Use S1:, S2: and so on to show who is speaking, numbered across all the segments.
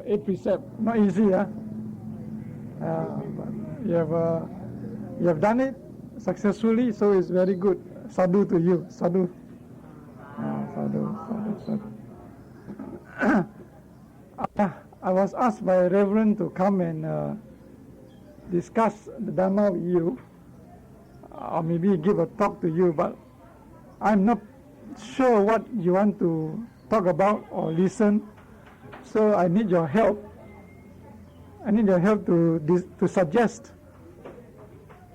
S1: 8 precepts. Not easy, huh? But you have done it successfully, so it's very good. Sadhu to you. Sadhu. Sadhu. I was asked by a Reverend to come and discuss the Dharma with you, or maybe give a talk to you, but I'm not sure what you want to talk about or listen, so I need your help. I need your help to suggest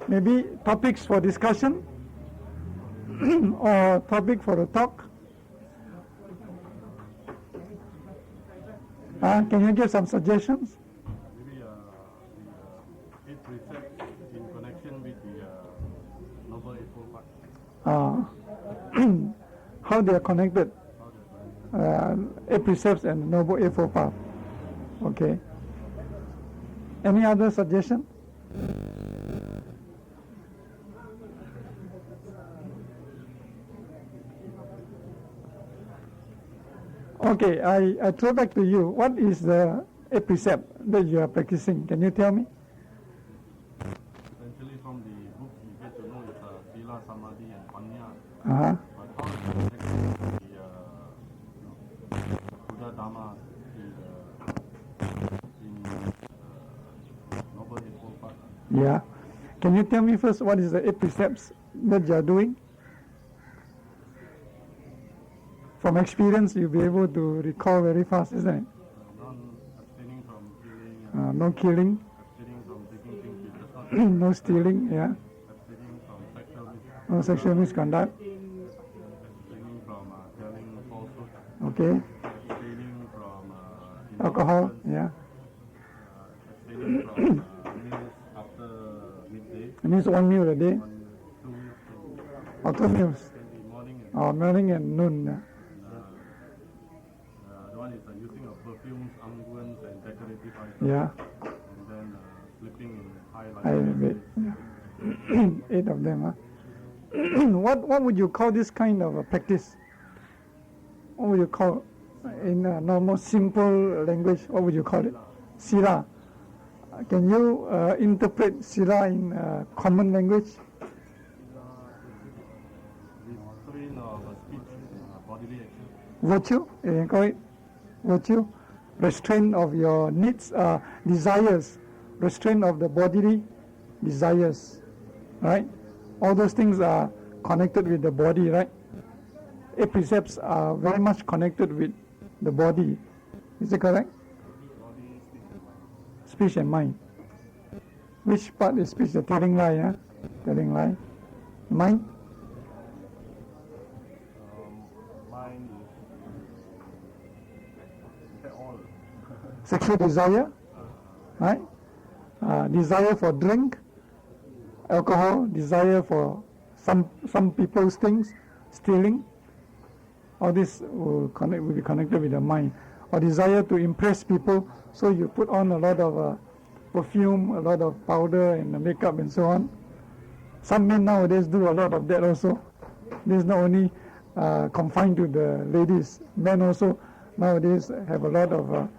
S1: maybe topics for discussion or topic for a talk. Can you give some suggestions?
S2: Maybe the 8 precepts in connection with the Noble Eightfold Path.
S1: How they are connected? 8 precepts and Noble Eightfold Path. Okay. Any other suggestion? Okay, I throw back to you. What is the 8 precept that you are practicing? Can you tell me?
S2: Essentially from the book you get to know it's Sila, Samadhi and Panya.
S1: Uh-huh.
S2: But how it connects to the Buddha Dharma in Noble Eightfold Path?
S1: Yeah. Can you tell me first what is the 8 precepts that you are doing? From experience, you'll be able to recall very fast, isn't it?
S2: Non-abstaining from killing.
S1: No killing.
S2: Abstaining from taking things which does not.
S1: No stealing, yeah.
S2: Abstaining from sexual misconduct.
S1: No sexual misconduct.
S2: Abstaining from telling falsehood.
S1: Okay.
S2: Abstaining from
S1: Alcohol, yeah.
S2: Abstaining from meals after midday.
S1: It means 1 meal a day.
S2: 2 meals.
S1: Or 2 meals. Morning and noon. Yeah.
S2: The one is using of perfumes, unguents and decorative items.
S1: Yeah.
S2: And then sleeping in high light.
S1: Yeah. 8 of them, huh? What would you call this kind of a practice? What would you call, in normal simple language, what would you call it? Sila. Can you interpret Sila in common language?
S2: Restraint of speech and bodily action.
S1: Virtue, you can call it virtue. Restraint of your needs, desires. Restraint of the bodily desires, right? All those things are connected with the body, right? 8 precepts are very much connected with the body. Is it correct?
S2: Body,
S1: Speech and mind. Which part is speech? The telling lie, huh? Telling lie. Mind?
S2: Mind is all.
S1: Sexual desire, right? Desire for drink, alcohol, desire for some people's things, stealing. All this will be connected with the mind. Or desire to impress people, so you put on a lot of perfume, a lot of powder and makeup and so on. Some men nowadays do a lot of that also. This is not only confined to the ladies. Men also nowadays have a lot of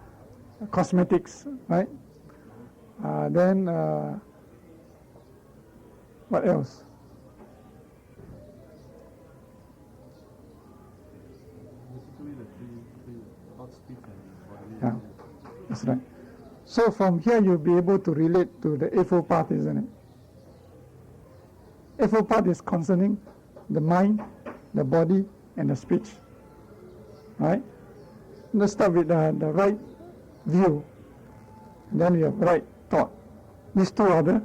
S1: cosmetics, right? Then what else?
S2: Basically the three thought, speech and bodily.
S1: Yeah, that's right. So from here you'll be able to relate to the Eightfold Path, isn't it? Eightfold Path is concerning the mind, the body, and the speech. Right? Let's start with the right view. Then you have right thought. These two are the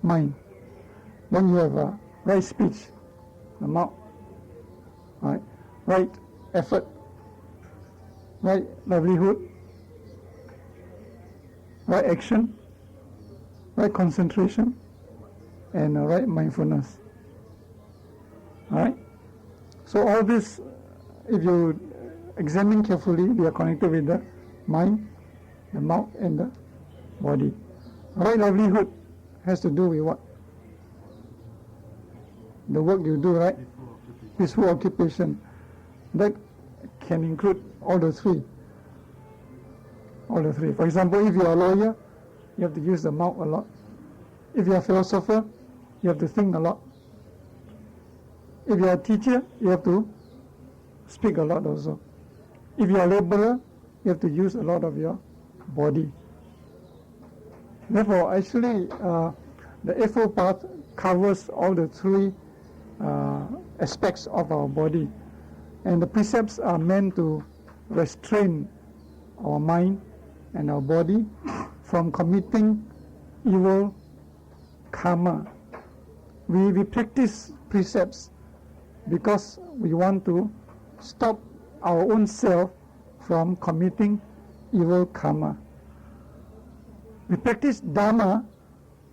S1: mind. Then you have right speech, the mouth. Right? Right effort. Right livelihood. Right action. Right concentration. And right mindfulness. Alright? So all this, if you examine carefully, they are connected with the mind, the mouth, and the body. Right livelihood has to do with what? The work you do, right? Peaceful occupation. That can include all the three. All the three. For example, if you're a lawyer, you have to use the mouth a lot. If you're a philosopher, you have to think a lot. If you're a teacher, you have to speak a lot also. If you're a laborer, you have to use a lot of your body. Therefore, actually, the Eightfold Path covers all the three aspects of our body. And the precepts are meant to restrain our mind and our body from committing evil karma. We practice precepts because we want to stop our own self from committing evil karma. We practice Dharma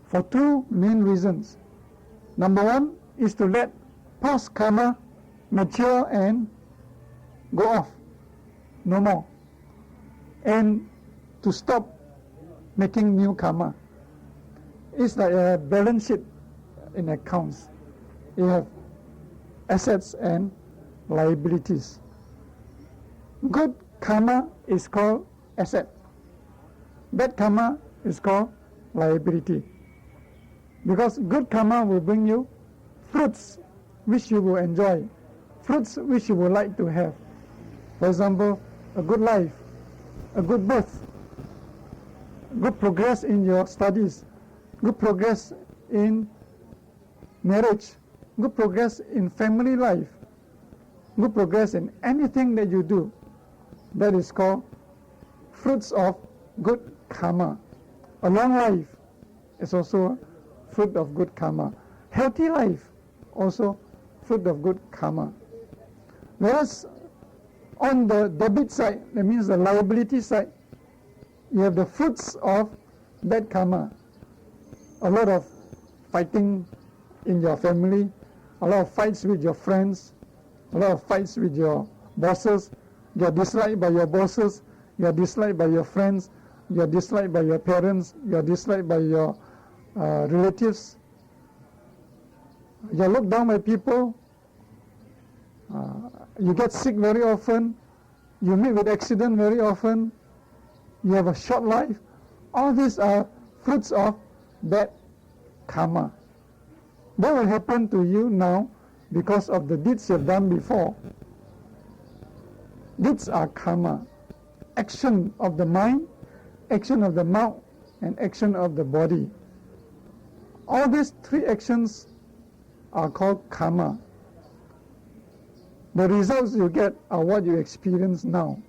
S1: for two main reasons. Number one is to let past karma mature and go off, no more, and to stop making new karma. It's like a balance sheet in accounts. You have assets and liabilities. Good karma is called asset. Bad karma is called liability. Because good karma will bring you fruits which you will enjoy, fruits which you would like to have. For example, a good life, a good birth, good progress in your studies, good progress in marriage, good progress in family life, good progress in anything that you do. That is called fruits of good karma. A long life is also fruit of good karma. Healthy life, also fruit of good karma. Whereas on the debit side, that means the liability side, you have the fruits of bad karma. A lot of fighting in your family, a lot of fights with your friends, a lot of fights with your bosses. You are disliked by your bosses, you are disliked by your friends, you are disliked by your parents, you are disliked by your relatives. You are looked down by people. You get sick very often. You meet with accident very often. You have a short life. All these are fruits of bad karma. That will happen to you now because of the deeds you have done before. Deeds are karma. Action of the mind, action of the mouth, and action of the body. All these three actions are called karma. The results you get are what you experience now.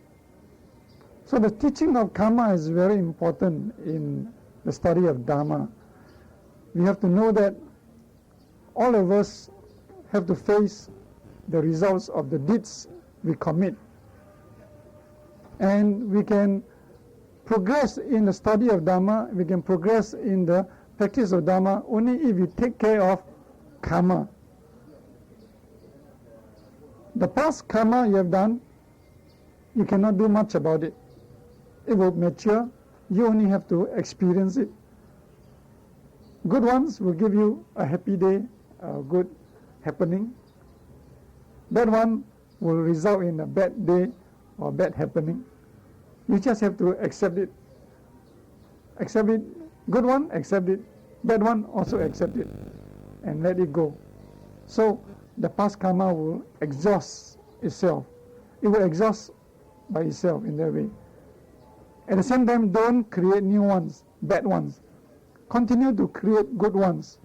S1: So the teaching of karma is very important in the study of Dharma. We have to know that all of us have to face the results of the deeds we commit. And we can progress in the study of Dharma, we can progress in the practice of Dharma only if we take care of karma. The past karma you have done, you cannot do much about it. It will mature, you only have to experience it. Good ones will give you a happy day, a good happening. Bad one will result in a bad day or bad happening. You just have to accept it. Accept it. Good one, accept it. Bad one, also accept it. And let it go. So the past karma will exhaust itself. It will exhaust by itself in that way. At the same time, don't create new ones, bad ones. Continue to create good ones.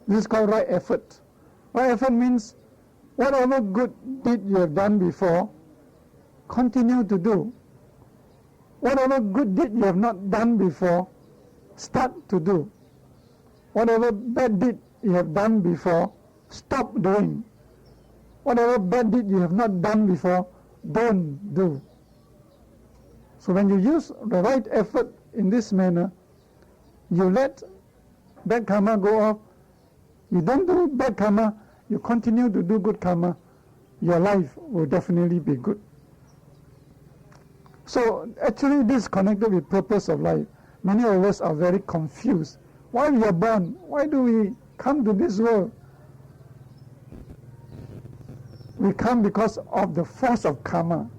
S1: This is called right effort. Right effort means whatever good deed you have done before, continue to do. Whatever good deed you have not done before, start to do. Whatever bad deed you have done before, stop doing. Whatever bad deed you have not done before, don't do. So when you use the right effort in this manner, you let bad karma go off. You don't do bad karma, you continue to do good karma, your life will definitely be good. So actually this is connected with purpose of life. Many of us are very confused. Why we are born? Why do we come to this world? We come because of the force of karma.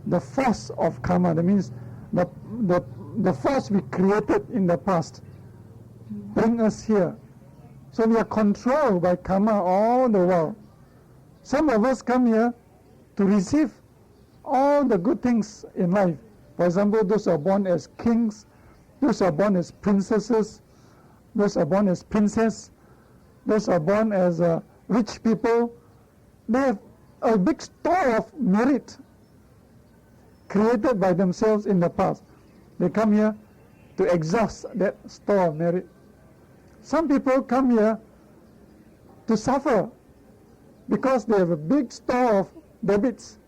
S1: The force of karma, that means the, the force we created in the past bring us here. So we are controlled by karma all the while. Some of us come here to receive all the good things in life. For example, those who are born as kings, those who are born as princesses, those who are born as princess, those who are born as rich people. They have a big store of merit created by themselves in the past. They come here to exhaust that store of merit. Some people come here to suffer because they have a big store of debits.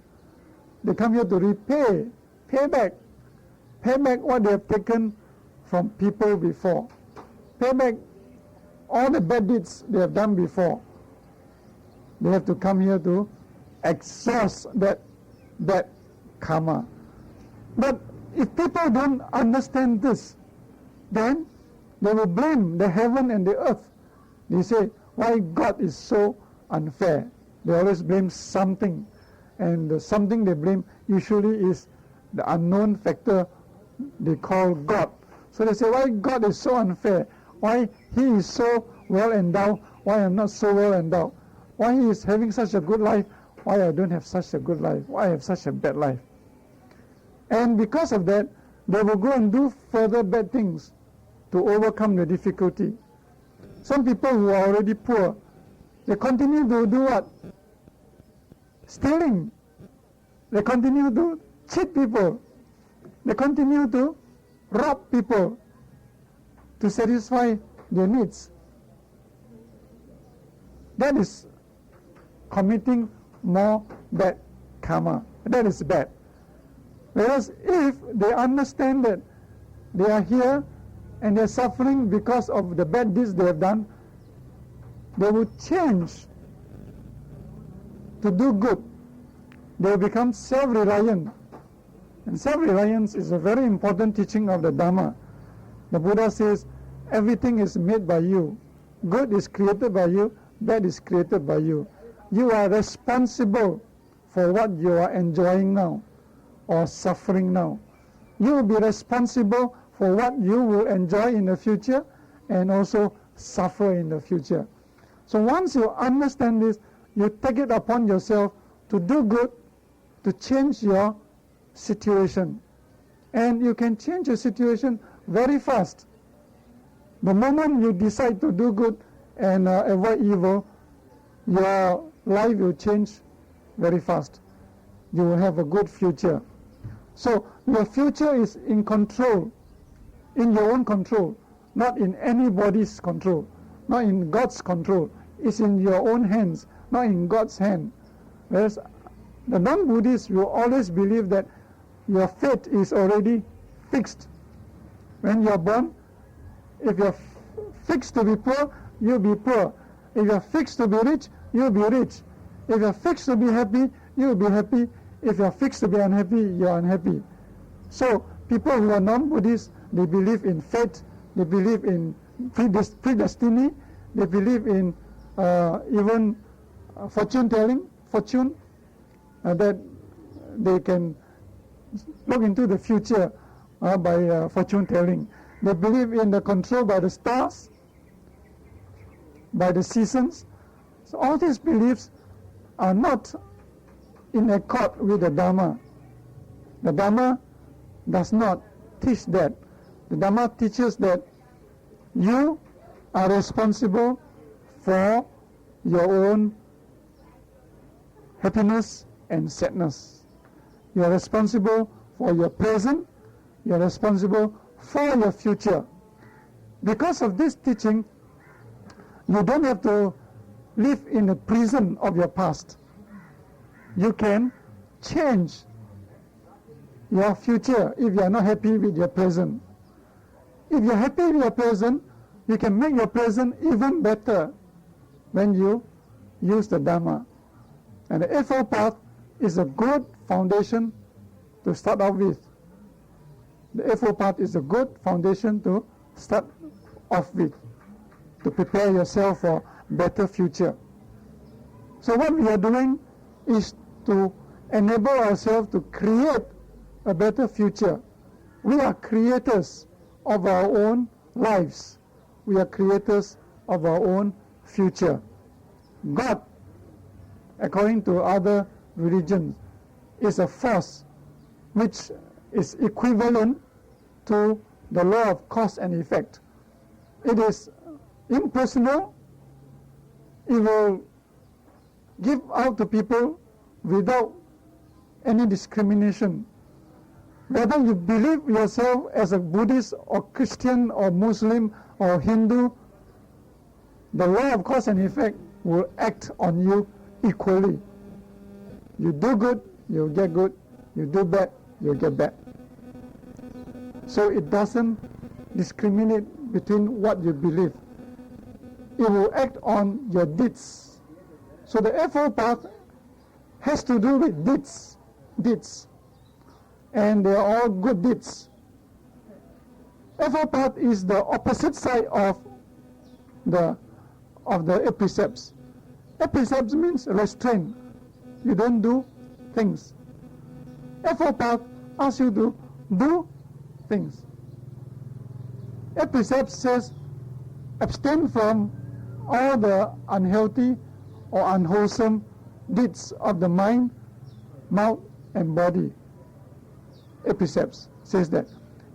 S1: They come here to pay back what they have taken from people before. Pay back all the bad deeds they have done before. They have to come here to exhaust that karma. But if people don't understand this, then they will blame the heaven and the earth. They say, why God is so unfair? They always blame something. And the something they blame usually is the unknown factor they call God. So they say, why God is so unfair? Why He is so well endowed? Why I'm not so well endowed? Why He is having such a good life? Why I don't have such a good life? Why I have such a bad life? And because of that, they will go and do further bad things to overcome the difficulty. Some people who are already poor, they continue to do what? Stealing. They continue to cheat people. They continue to rob people to satisfy their needs. That is committing more bad karma. That is bad. Whereas if they understand that they are here and they are suffering because of the bad deeds they have done, they will change to do good. They will become self-reliant. And self-reliance is a very important teaching of the Dhamma. The Buddha says, everything is made by you. Good is created by you, bad is created by you. You are responsible for what you are enjoying now or suffering now. You will be responsible for what you will enjoy in the future and also suffer in the future. So once you understand this, you take it upon yourself to do good, to change your situation. And you can change your situation very fast. The moment you decide to do good and avoid evil, your life will change very fast. You will have a good future. So your future is in control, in your own control, not in anybody's control, not in God's control. It's in your own hands, not in God's hand. Whereas the non-Buddhists will always believe that your fate is already fixed. When you are born, if you're fixed to be poor, you'll be poor. If you're fixed to be rich, you'll be rich. If you're fixed to be happy, you'll be happy. If you're fixed to be unhappy, you're unhappy. So people who are non-Buddhists, they believe in fate, they believe in predestiny, they believe in even fortune telling, that they can look into the future by fortune telling. They believe in the control by the stars, by the seasons. So all these beliefs are not in accord with the Dhamma. The Dhamma does not teach that. The Dhamma teaches that you are responsible for your own happiness and sadness. You are responsible for your present. You are responsible for your future. Because of this teaching, you don't have to live in the prison of your past. You can change your future if you are not happy with your present. If you are happy with your present, you can make your present even better when you use the Dhamma. And the Eightfold Path is a good foundation to start off with. The Eightfold Path is a good foundation to start off with, to prepare yourself for better future. So what we are doing is to enable ourselves to create a better future We are creators of our own lives. We are creators of our own future. God, according to other religions, is a force which is equivalent to the law of cause and effect. It is impersonal. It will give out to people without any discrimination. Whether you believe yourself as a Buddhist or Christian or Muslim or Hindu, the law of cause and effect will act on you equally. You do good, you'll get good. You do bad, you'll get bad. So it doesn't discriminate between what you believe. It will act on your deeds. So the F.O. path has to do with deeds. And they are all good deeds. F.O. path is the opposite side of the precepts. Precepts means restraint. You don't do things. F.O. path asks you to do things. Precepts says abstain from all the unhealthy or unwholesome deeds of the mind, mouth, and body. Precepts says that.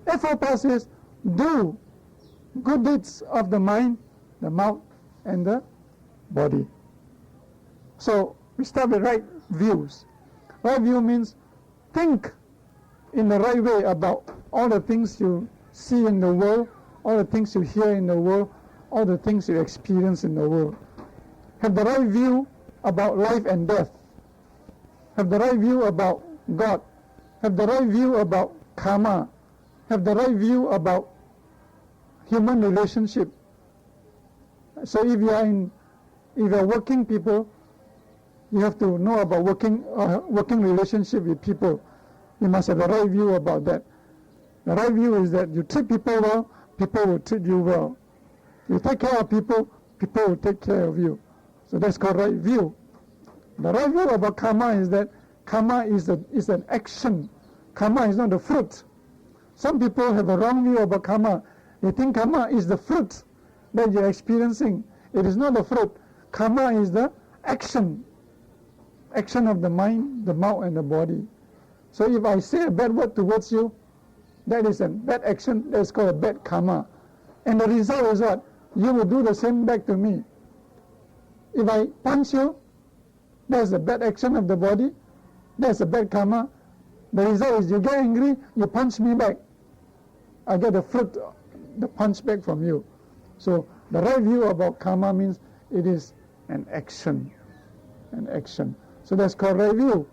S1: F.O. path says do good deeds of the mind, the mouth, and the body. So we start with right views. Right view means think in the right way about all the things you see in the world, all the things you hear in the world, all the things you experience in the world. Have the right view about life and death. Have the right view about God. Have the right view about karma. Have the right view about human relationship. So if you are working people, you have to know about working relationship with people. You must have the right view about that. The right view is that you treat people well, people will treat you well. You take care of people, people will take care of you. So that's called right view. The right view about karma is that karma is an action. Karma is not the fruit. Some people have a wrong view about karma. They think karma is the fruit that you're experiencing. It is not the fruit. Karma is the action of the mind, the mouth, and the body. So if I say a bad word towards you, that is a bad action. That's called a bad karma. And the result is what? You will do the same back to me. If I punch you, that's a bad action of the body. That's a bad karma. The result is you get angry, you punch me back. I get the fruit, the punch back from you. So the right view about karma means it is an action. An action. So that's called right view.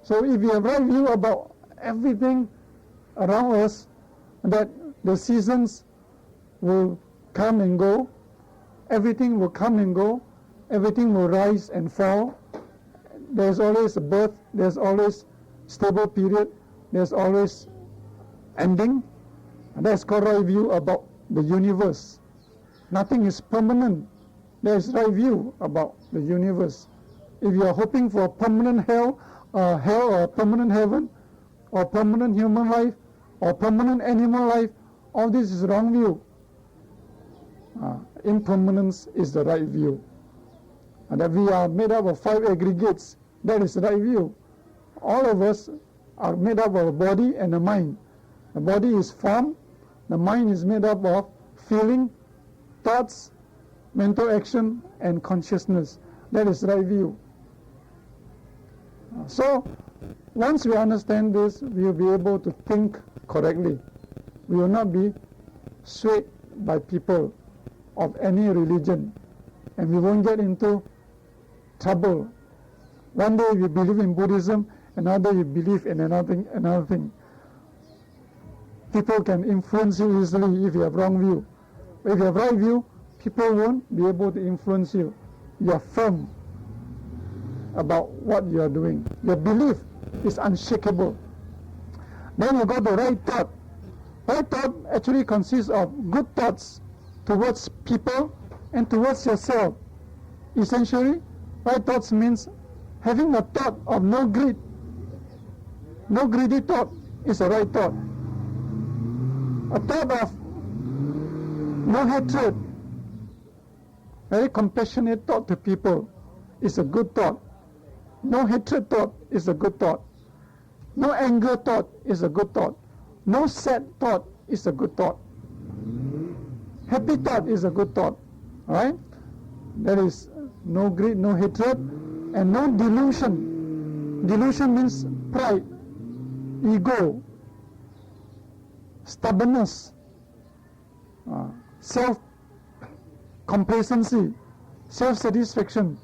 S1: So if you have right view about everything around us, that the seasons will come and go, everything will come and go, everything will rise and fall. There's always a birth, there's always stable period, there's always ending. And that's called right view about the universe. Nothing is permanent. There's right view about the universe. If you are hoping for a permanent hell or permanent heaven, or permanent human life, or permanent animal life, all this is wrong view. Impermanence is the right view. And that we are made up of 5 aggregates, that is the right view. All of us are made up of a body and a mind. The body is form, the mind is made up of feeling, thoughts, mental action, and consciousness. That is right view. So, once we understand this, we will be able to think correctly. We will not be swayed by people of any religion, and we won't get into trouble. One day you believe in Buddhism, another you believe in another thing. People can influence you easily if you have wrong view. If you have right view, people won't be able to influence you. You are firm about what you are doing. Your belief is unshakable. Then you got the right thought. Right thought actually consists of good thoughts towards people and towards yourself. Essentially, right thoughts means having a thought of no greed. No greedy thought is a right thought. A thought of no hatred, very compassionate thought to people is a good thought. No hatred thought is a good thought. No anger thought is a good thought. No sad thought is a good thought. Happy thought is a good thought. Alright? There is no greed, no hatred, and no delusion. Delusion means pride, ego, stubbornness, self-complacency, self-satisfaction.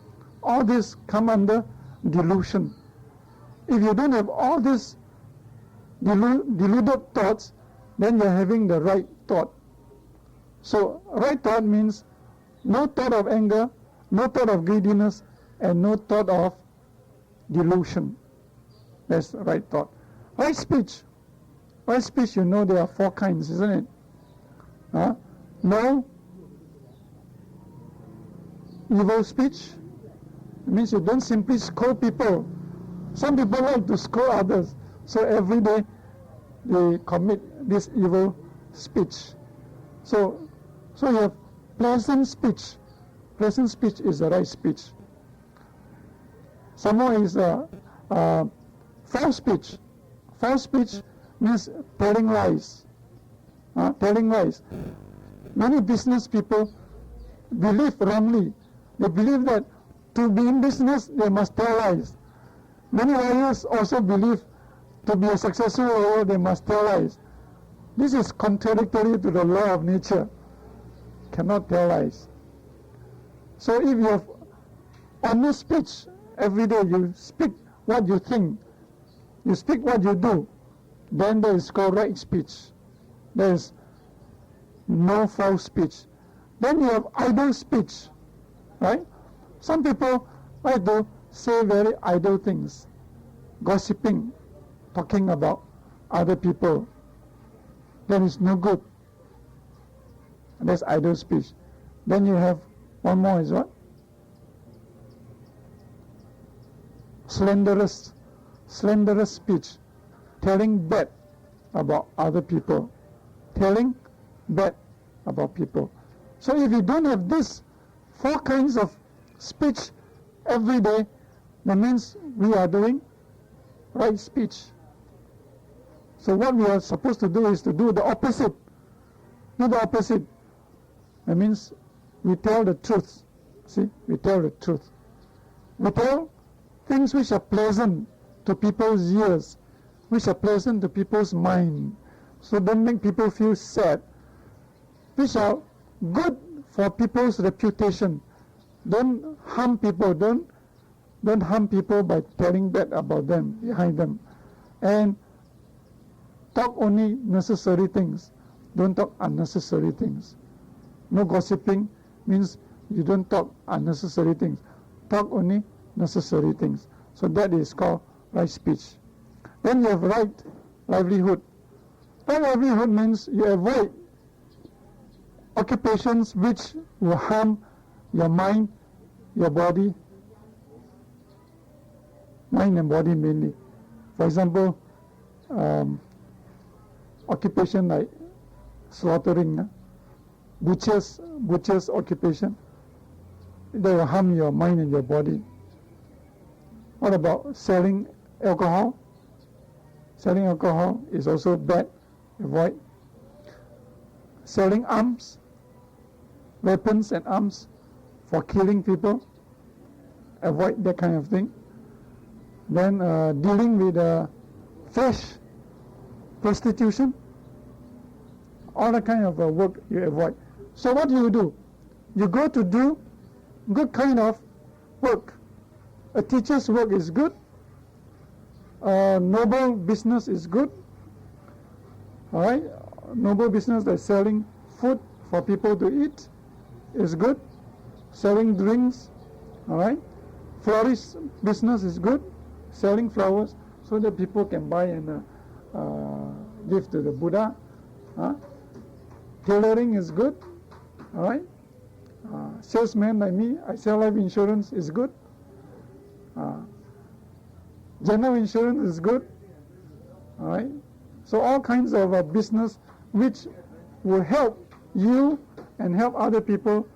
S1: All this come under delusion. If you don't have all these deluded thoughts, then you're having the right thought. So right thought means no thought of anger, no thought of greediness, and no thought of delusion. That's right thought. Right speech. Right speech, you know there are 4 kinds, isn't it? No evil speech. It means you don't simply scold people. Some people like to scold others, so every day they commit this evil speech. So you have pleasant speech. Pleasant speech is the right speech. Some more is false speech. False speech means telling lies. Telling lies. Many business people believe wrongly. They believe that to be in business, they must tell lies. Many lawyers also believe to be a successful lawyer, they must tell lies. This is contradictory to the law of nature. Cannot tell lies. So if you have honest speech, every day you speak what you think, you speak what you do, then there is called right speech. There is no false speech. Then you have idle speech, right? Some people like to say very idle things, gossiping, talking about other people. That is no good. That's idle speech. Then you have one more is what? Slanderous speech, telling bad about other people, telling bad about people. So if you don't have this 4 kinds of speech every day, that means we are doing right speech. So what we are supposed to do is to do the opposite. Do the opposite. That means we tell the truth. See, we tell the truth. We tell things which are pleasant to people's ears, which are pleasant to people's mind. So don't make people feel sad. Which are good for people's reputation. Don't harm people. Don't harm people by telling bad about them, behind them. And talk only necessary things. Don't talk unnecessary things. No gossiping means you don't talk unnecessary things. Talk only necessary things. So that is called right speech. Then you have right livelihood. Right livelihood means you avoid occupations which will harm your mind, your body, mind and body mainly. For example, occupation like slaughtering, butcher's occupation, that will harm your mind and your body. What about selling alcohol? Selling alcohol is also bad. Avoid. Selling arms, weapons and arms for killing people. Avoid that kind of thing. Then dealing with flesh, prostitution, all that kind of work you avoid. So what do? You go to do good kind of work. A teacher's work is good. Noble business is good. Alright? Noble business like selling food for people to eat is good. Selling drinks, alright? Florist business is good. Selling flowers so that people can buy and give to the Buddha. Tailoring is good. Alright? Salesman like me, I sell life insurance is good. General insurance is good. Alright? So all kinds of business which will help you and help other people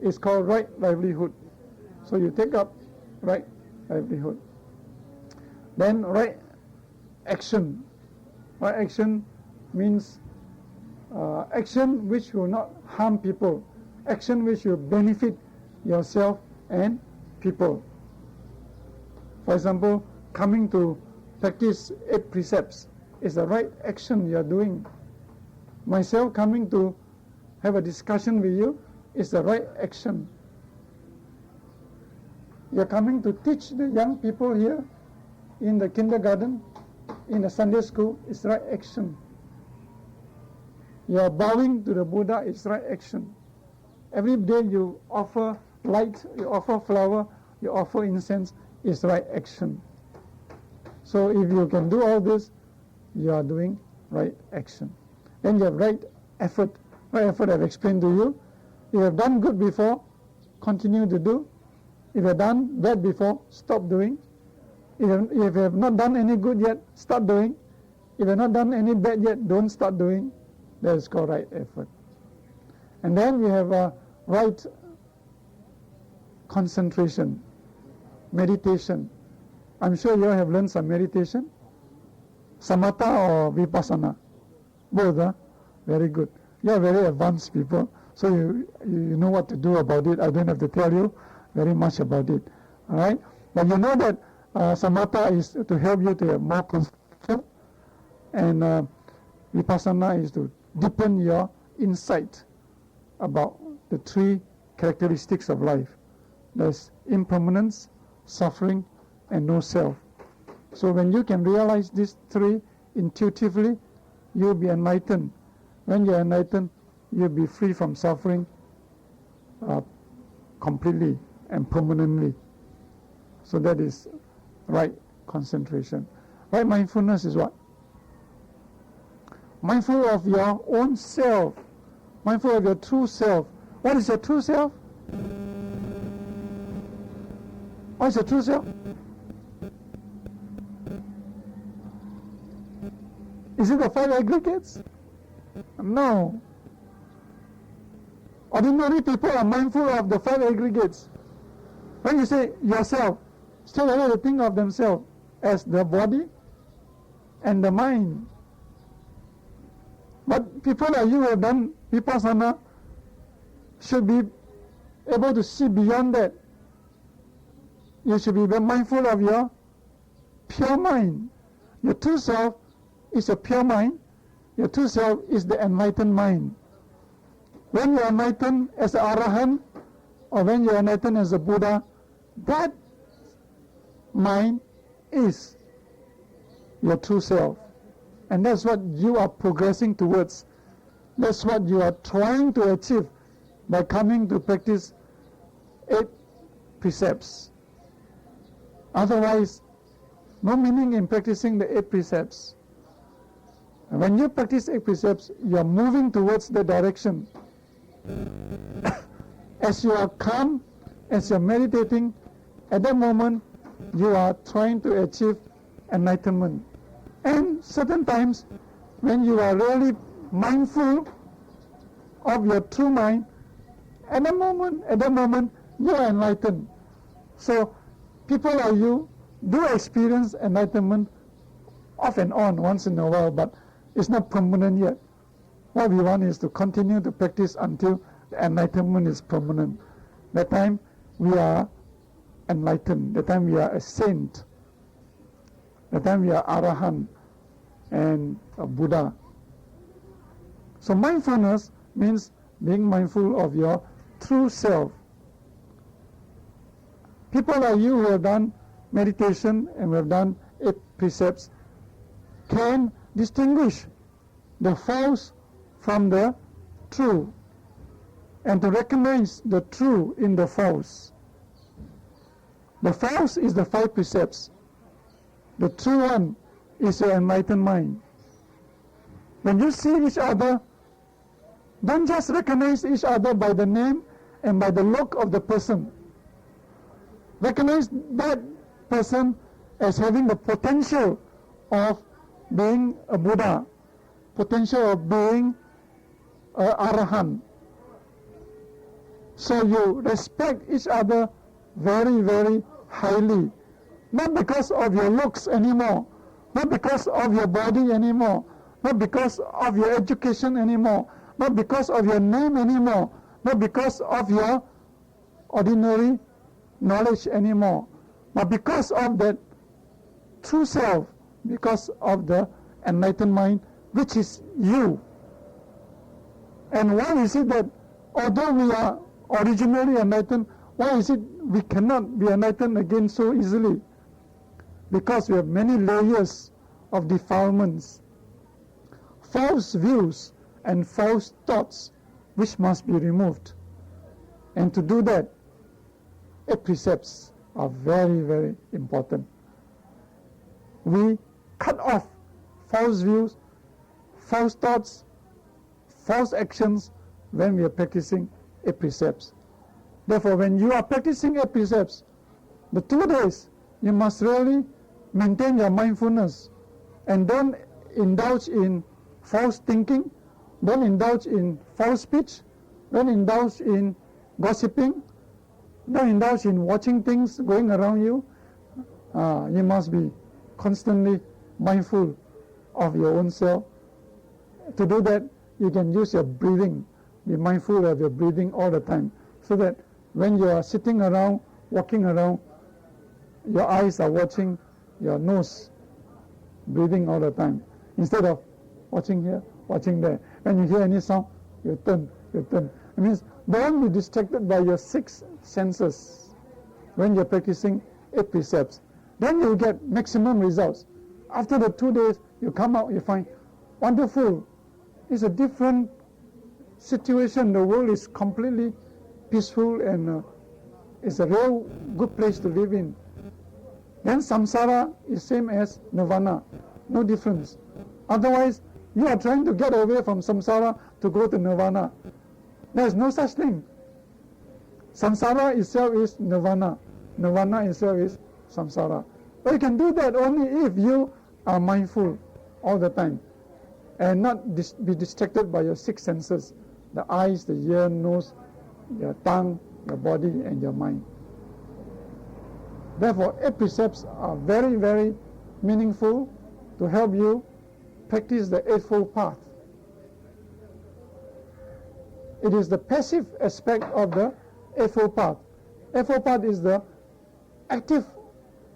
S1: is called right livelihood. So you take up right livelihood. Then right action. Right action means action which will not harm people, action which will benefit yourself and people. For example, coming to practice 8 precepts is the right action you are doing. Myself coming to have a discussion with you is the right action. You are coming to teach the young people here in the kindergarten, in the Sunday school, is right action. You are bowing to the Buddha, is right action. Every day you offer light, you offer flower, you offer incense, is right action. So if you can do all this, you are doing right action. Then you have right effort. Right effort I've explained to you. If you have done good before, continue to do. If you have done bad before, stop doing. If you have not done any good yet, start doing. If you have not done any bad yet, don't start doing. That is called right effort. And then we have right concentration, meditation. I'm sure you all have learned some meditation. Samatha or Vipassana? Both, very good. You are very advanced people, so you know what to do about it. I don't have to tell you very much about it. All right? But you know that Samatha is to help you to have more concentration, and Vipassana is to deepen your insight about the 3 characteristics of life. There's impermanence, suffering, and no self. So when you can realize these 3 intuitively, you'll be enlightened. When you're enlightened, you'll be free from suffering completely and permanently. So that is right concentration. Right mindfulness is what? Mindful of your own self. Mindful of your true self. What is your true self? What is your true self? Is it the 5 aggregates? No. Ordinary people are mindful of the 5 aggregates. When you say yourself, still they think of themselves as the body and the mind. But people like you who have done Vipassana should be able to see beyond that. You should be mindful of your pure mind. Your true self is a pure mind. Your true self is the enlightened mind. When you are enlightened as an Arahant, or when you are enlightened as a Buddha, that mind is your true self. And that's what you are progressing towards. That's what you are trying to achieve by coming to practice 8 precepts. Otherwise, no meaning in practicing the 8 precepts. And when you practice 8 precepts, you are moving towards the direction. As you are calm, as you are meditating, at that moment, you are trying to achieve enlightenment. And certain times, when you are really mindful of your true mind, at that moment, you are enlightened. So, people like you do experience enlightenment off and on once in a while, but it's not permanent yet. What we want is to continue to practice until the enlightenment is permanent. That time we are enlightened. That time we are a saint. That time we are Arahant and a Buddha. So mindfulness means being mindful of your true self. People like you who have done meditation and who have done 8 precepts can distinguish the false from the true, and to recognize the true in the false. The false is the 5 precepts. The true one is your enlightened mind. When you see each other, don't just recognize each other by the name and by the look of the person. Recognize that person as having the potential of being a Buddha, potential of being an arahant. So you respect each other very, very highly. Not because of your looks anymore, not because of your body anymore, not because of your education anymore, not because of your name anymore, not because of your ordinary knowledge anymore, but because of that true self, because of the enlightened mind, which is you. And why is it that although we are originally enlightened, why is it we cannot be enlightened again so easily? Because we have many layers of defilements, false views and false thoughts which must be removed. And to do that, 8 precepts are very, very important. We cut off false views, false thoughts, false actions when we are practicing 8 precepts. Therefore, when you are practicing 8 precepts, the 2 days, you must really maintain your mindfulness and don't indulge in false thinking, don't indulge in false speech, don't indulge in gossiping, don't indulge in watching things going around you. You must be constantly mindful of your own self. To do that, you can use your breathing. Be mindful of your breathing all the time, so that when you are sitting around, walking around, your eyes are watching your nose, breathing all the time, instead of watching here, watching there. When you hear any sound, you turn. It means don't be distracted by your 6 senses when you're practicing 8 precepts. Then you get maximum results. After the 2 days, you come out, you find, wonderful. It's a different situation. The world is completely peaceful and it's a real good place to live in. Then samsara is same as nirvana, no difference. Otherwise, you are trying to get away from samsara to go to nirvana. There is no such thing. Samsara itself is nirvana. Nirvana itself is samsara. But you can do that only if you are mindful all the time and not be distracted by your 6 senses, the eyes, the ear, nose, your tongue, your body, and your mind. Therefore, 8 precepts are very, very meaningful to help you practice the Eightfold Path. It is the passive aspect of the Eightfold Path. Eightfold Path is the active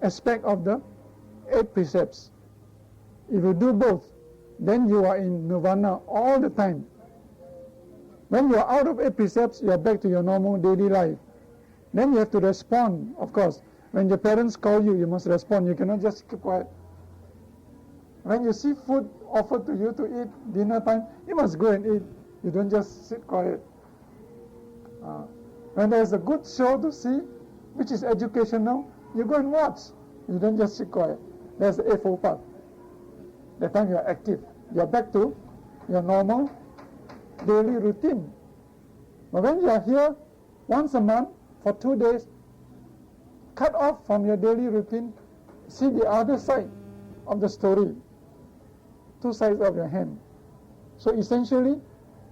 S1: aspect of the 8 precepts. If you do both, then you are in nirvana all the time. When you are out of 8 precepts, you are back to your normal daily life. Then you have to respond, of course. When your parents call you, you must respond. You cannot just keep quiet. When you see food offered to you to eat, dinner time, you must go and eat. You don't just sit quiet. When there is a good show to see, which is educational, you go and watch. You don't just sit quiet. There's the Eightfold Path. That time you are active. You are back to your normal daily routine. But when you are here once a month for 2 days, cut off from your daily routine, see the other side of the story, 2 sides of your hand. So essentially,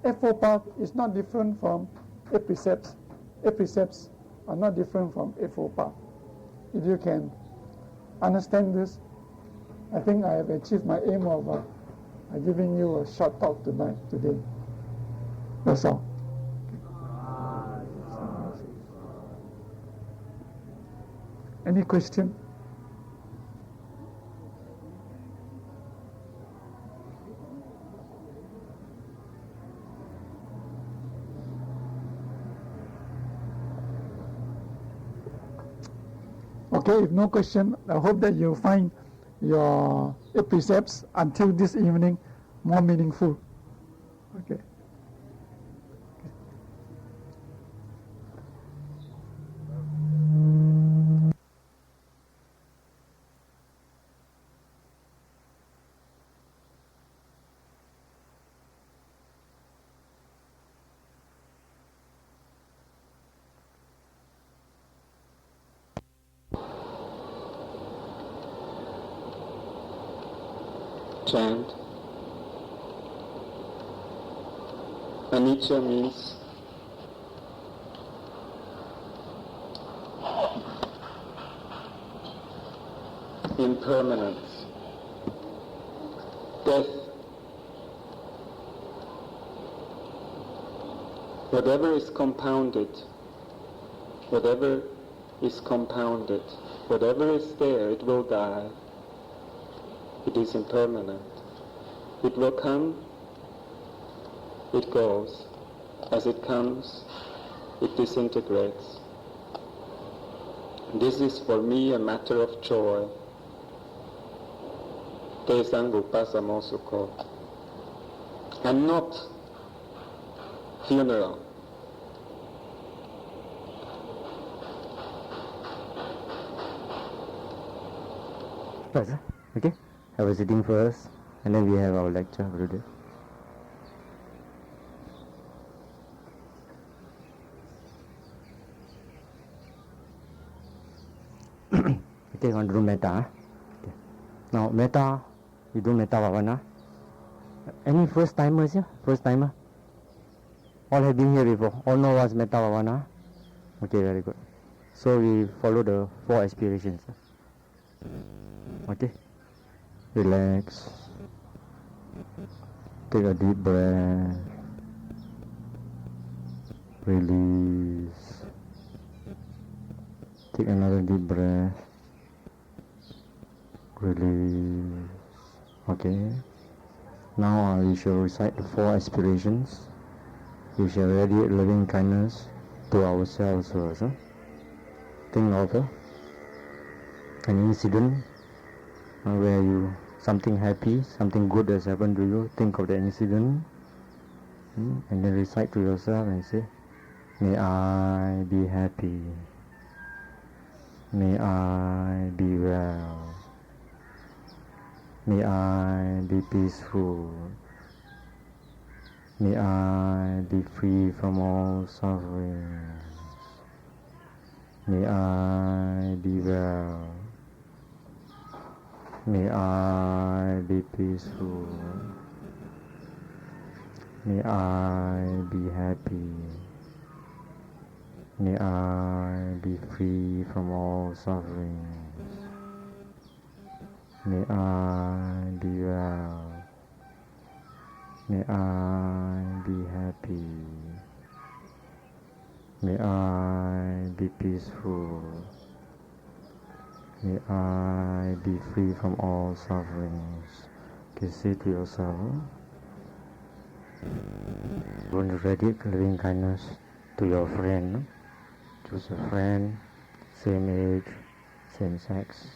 S1: Eightfold Path is not different from 8 precepts. 8 precepts are not different from Eightfold Path. If you can understand this, I think I have achieved my aim of giving you a short talk today. That's all. Any question? Okay, if no question, I hope that you find your 8 precepts until this evening more meaningful. Okay.
S3: Chant. Anicca means impermanence, death. Whatever is compounded, whatever is there, it will die. It is impermanent. It will come, it goes. As it comes, it disintegrates. This is for me a matter of joy. Te sang rupa samo sukho. And not funeral.
S4: Okay, have a sitting first, and then we have our lecture for today. Okay, want to do metta. Okay. Now metta, we do metta bhavana. Any first timers here? First timer? All have been here before. All know what's metta bhavana? Okay, very good. So we follow the 4 aspirations. Okay. Relax. Take a deep breath. Release. Take another deep breath. Release. Okay. Now we shall recite the 4 aspirations. We shall radiate loving kindness to ourselves first. Think of an incident where something happy, something good has happened to you. Think of the incident, and then recite to yourself and say, may I be happy, may I be well, may I be peaceful, may I be free from all suffering, may I be well, may I be peaceful, may I be happy, may I be free from all sufferings, may I be well, may I be happy, may I be peaceful, may I be free from all sufferings. Okay, say to yourself, you want to radiate loving kindness to your friend. Choose a friend, same age, same sex,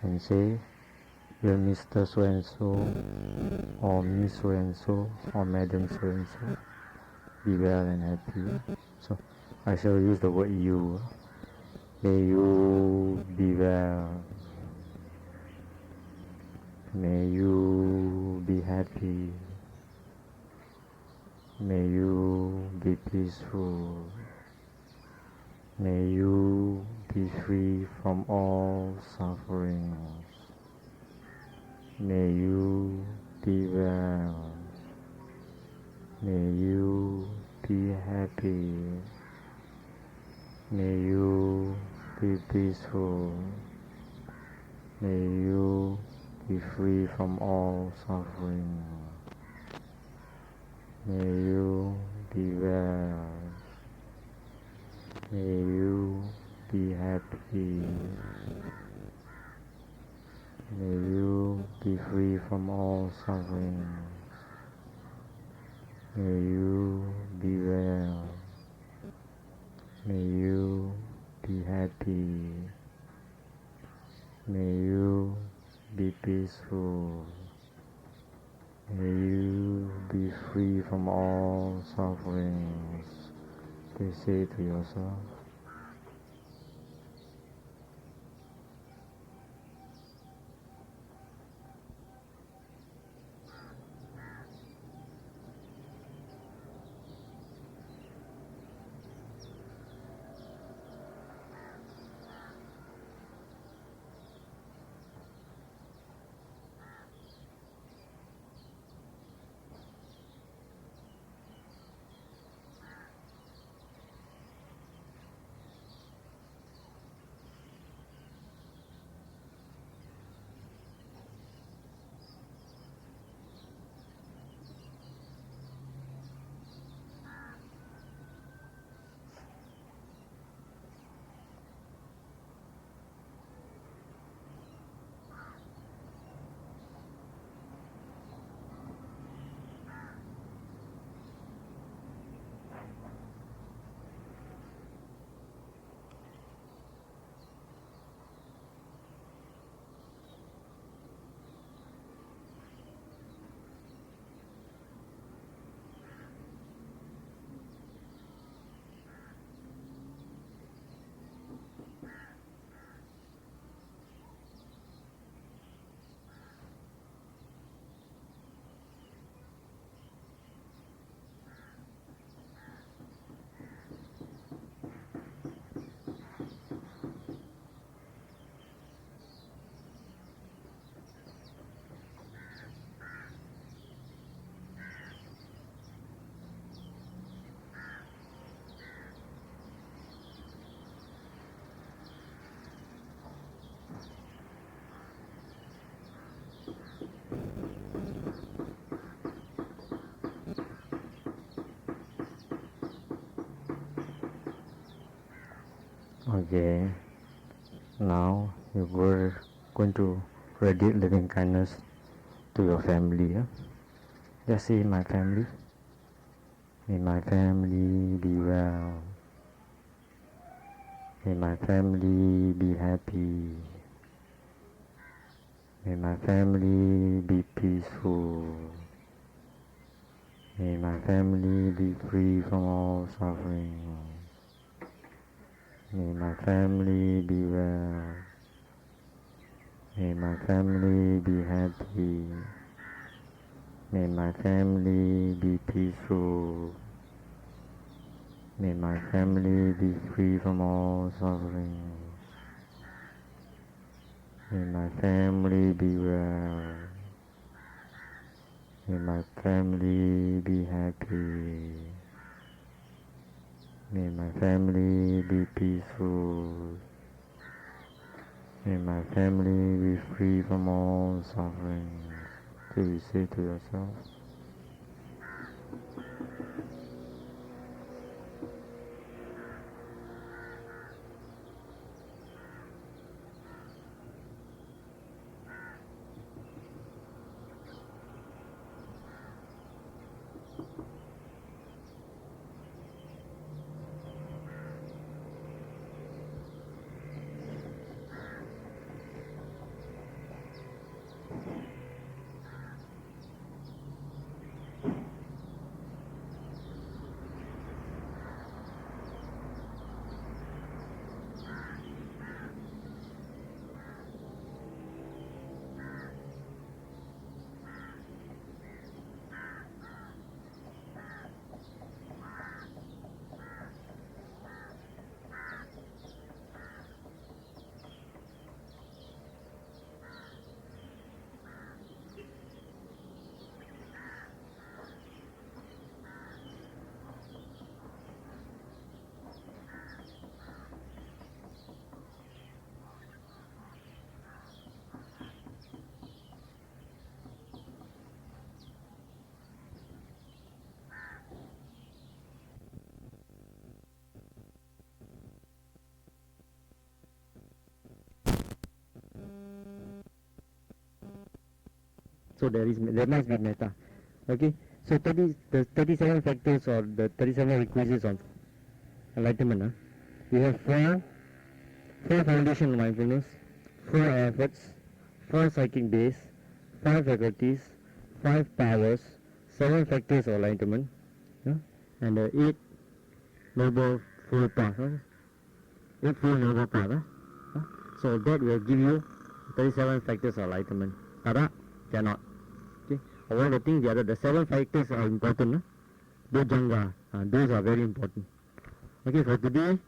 S4: and say, dear Mr. So-and-so, or Miss So-and-so, or Madam So-and-so, be well and happy. So, I shall use the word you. May you be well. May you be happy. May you be peaceful. May you be free from all sufferings. May you be well. May you be happy. May you be peaceful. May you be free from all suffering. May you be well. May you be happy. May you be free from all suffering. May you be well. May you be happy. May you be peaceful. May you be free from all sufferings. They say to yourself. Okay. Now you're going to radiate loving kindness to your family. Just say, my family. May my family be well. May my family be happy. May my family be peaceful. May my family be free from all suffering. May my family be well. May my family be happy. May my family be peaceful. May my family be free from all suffering. May my family be well. May my family be happy. May my family be peaceful. May my family be free from all suffering. So you say to yourself. So there must be metta. Okay. So the 37 factors or the 37 requisites of enlightenment. We have four foundation mindfulness, 4 efforts, 4 psychic base, 5 faculties, 5 powers, 7 factors of enlightenment, and 8 noble full path. 8 full noble path. So that will give you 37 factors of enlightenment. Kada cannot. Okay. All the things the 7 factors are important. Bojanga, those are very important. Okay, for today,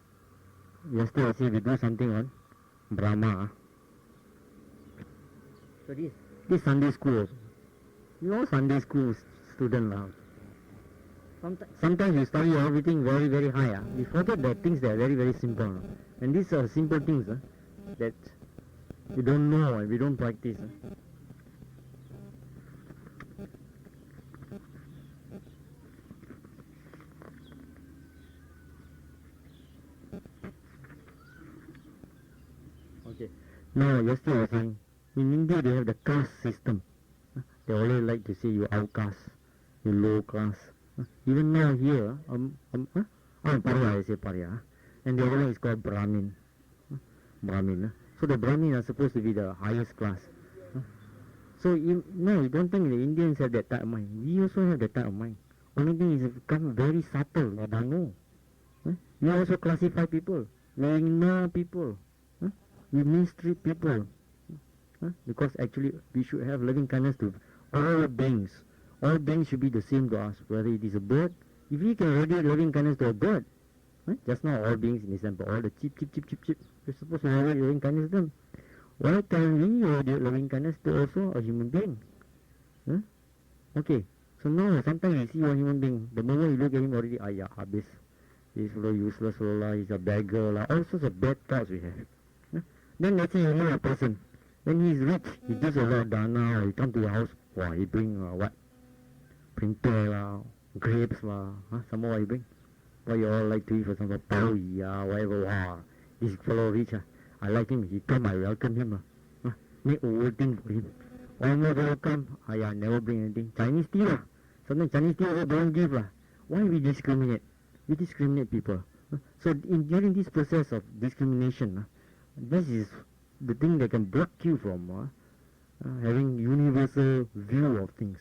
S4: yesterday I said we do something on Brahma. So this Sunday school also. You know Sunday school student now. Sometimes we study everything very, very high. We forget the things that are very, very simple. And these are simple things that we don't know and we don't practice. Okay. Now, yesterday I was saying, in India they have the caste system. They always like to say you outcast, you low class. Even now here, Parya, I say Parya, and the other one is called Brahmin. Brahmin. So the Brahmin are supposed to be the highest class. So you don't think the Indians have that type of mind. We also have that type of mind. Only thing is it become very subtle. I don't know. We also classify people. We ignore people. We mistreat people. Because actually we should have loving kindness to all beings. All beings should be the same to us. Whether it is a bird, if we can radiate loving kindness to a bird, just now all beings in example, all the chip, we're supposed to radiate loving kindness to them. Why can't we radiate loving kindness to also a human being? Okay, so now sometimes you see one human being, the moment you look at him already, habis. He's so useless, he's a beggar, all sorts of bad thoughts we have. Then let's say you know a person, when he's rich, he gives a lot of dana, or he come to your house, he bring what? Printer, grapes, some more he bring. What you all like to eat, for example, paui, whatever,
S5: this fellow rich, I like him. He come, I welcome him. Make over thing for him. Almost welcome, I never bring anything. Chinese tea, sometimes Chinese tea also don't give. Why we discriminate? We discriminate people. So during this process of discrimination, this is the thing that can block you from having universal view of things.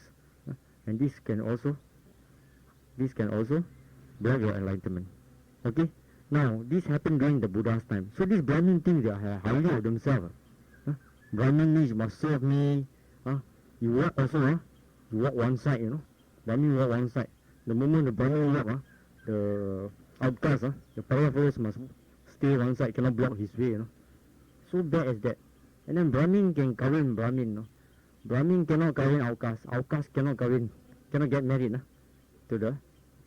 S5: And this can also block your enlightenment. Okay? Now, this happened during the Buddha's time. So this Brahmin thinks they are highly of themselves. Brahmin means you must serve me. You walk also, you walk one side, Brahmin walk one side. The moment the Brahmin walk, the outcast, the peripherals must stay one side, cannot block his way, So bad as that. And then Brahmin can kawin Brahmin, Brahmin cannot kawin outcast. Outcast cannot get married to the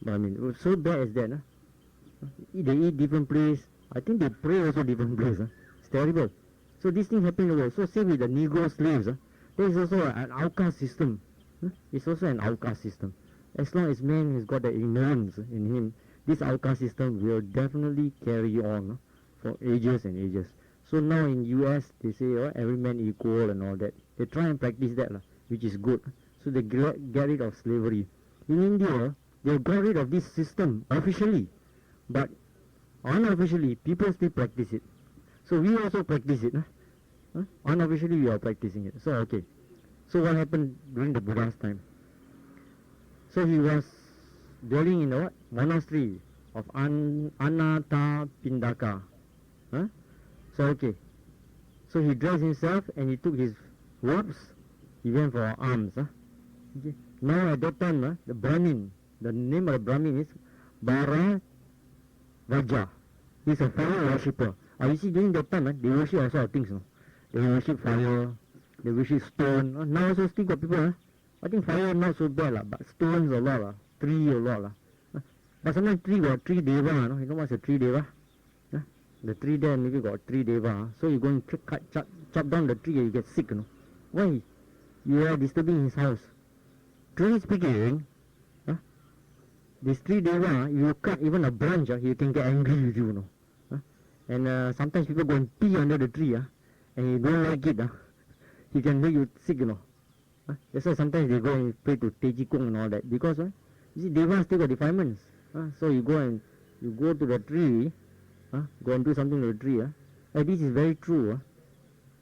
S5: Brahmin. So bad as that. They eat different place. I think they pray also different place. It's terrible. So this thing happened in the world. So same with the Negro slaves. There is also an outcast system. It's also an outcast system. As long as man has got the ignorance in him, this outcast system will definitely carry on for ages and ages. So now in US, they say every man equal and all that. They try and practice that, which is good. So they get rid of slavery. In India, they got rid of this system officially. But unofficially, people still practice it. So we also practice it. Unofficially, we are practicing it. So, okay. So what happened during the Buddha's time? So he was dwelling in the monastery of Anathapindaka. So, okay. So he dressed himself and he took his robes. He went for alms. Okay. Now at that time, the Brahmin, the name of the Brahmin is Raja. He's a fire worshipper. You see, during that time, they worship all sorts of things. They worship fire, they worship stone. Now also still got people. I think fire not so bad, but stones a lot, tree a lot. But sometimes tree got tree deva. You know what's a tree deva? The tree there maybe got tree deva. So you go and chop down the tree and you get sick. Why? You are disturbing his house. Truly speaking, this tree deva, you cut even a branch, he can get angry with you. And sometimes people go and pee under the tree, and you don't like it, he can make you sick, That's why sometimes they go and pray to Teji Kung and all that. Because, you see, deva still got defilements. So you go to the tree, go and do something to the tree. And this is very true.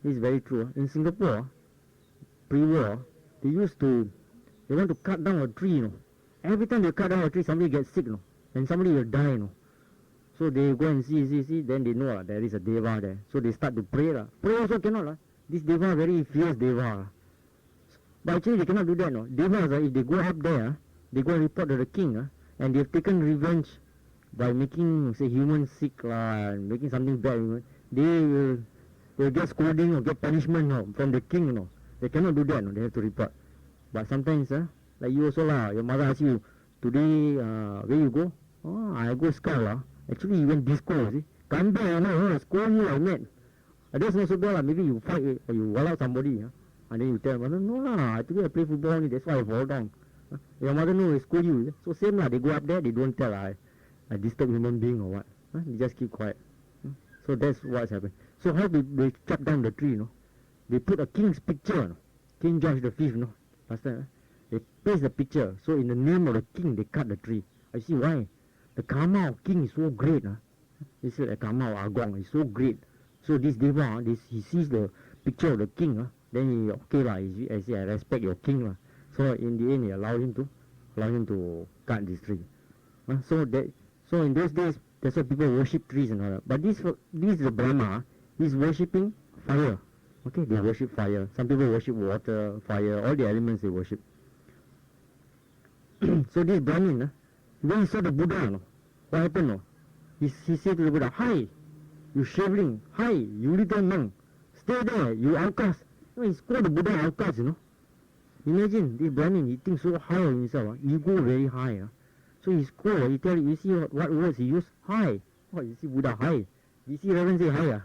S5: This is very true. In Singapore, pre-war, they want to cut down a tree, Every time they cut down a tree, somebody gets sick, and somebody will die, So they go and see, then they know there is a deva there. So they start to pray. Pray also cannot. This deva very fierce deva. But actually they cannot do that. Devas, if they go up there, they go and report to the king, and they've taken revenge by making, say, humans sick and making something bad. They will get scolding or get punishment from the king. They cannot do that. They have to report. But sometimes, like you also, your mother asks you, today, where you go? Oh, I go scout. Actually, you went disco, see? Come back, scold you like that. That's not so bad. Maybe you fight or you wall out somebody, and then you tell mother, no, today I play football only, that's why I fall down. Your mother knows, scold you. So same they go up there, they don't tell I disturb human being or what. They just keep quiet. So that's what's happened. So how they chop down the tree, They put a king's picture, King George V, last time, they place the picture. So in the name of the king, they cut the tree. I see why. The karma of king is so great. They say the karma of Agong is so great. So this deva, he sees the picture of the king. Then he, okay I say I respect your king. So in the end, he allowed him to cut this tree. So in those days, that's why people worship trees and all that. But this is the Brahma. He's worshipping fire. Okay, they worship fire. Some people worship water, fire, all the elements they worship. So this Brahmin, when he saw the Buddha, what happened? He said to the Buddha, "Hi, you shaveling. Hi, you little monk. Stay there, you outcast." He called the Buddha outcast, Imagine, this Brahmin, he thinks so high of himself, ego very high. So he scold, he tell you see what words he used? Hi. Oh, you see Buddha, hi. You see Reverend say hi,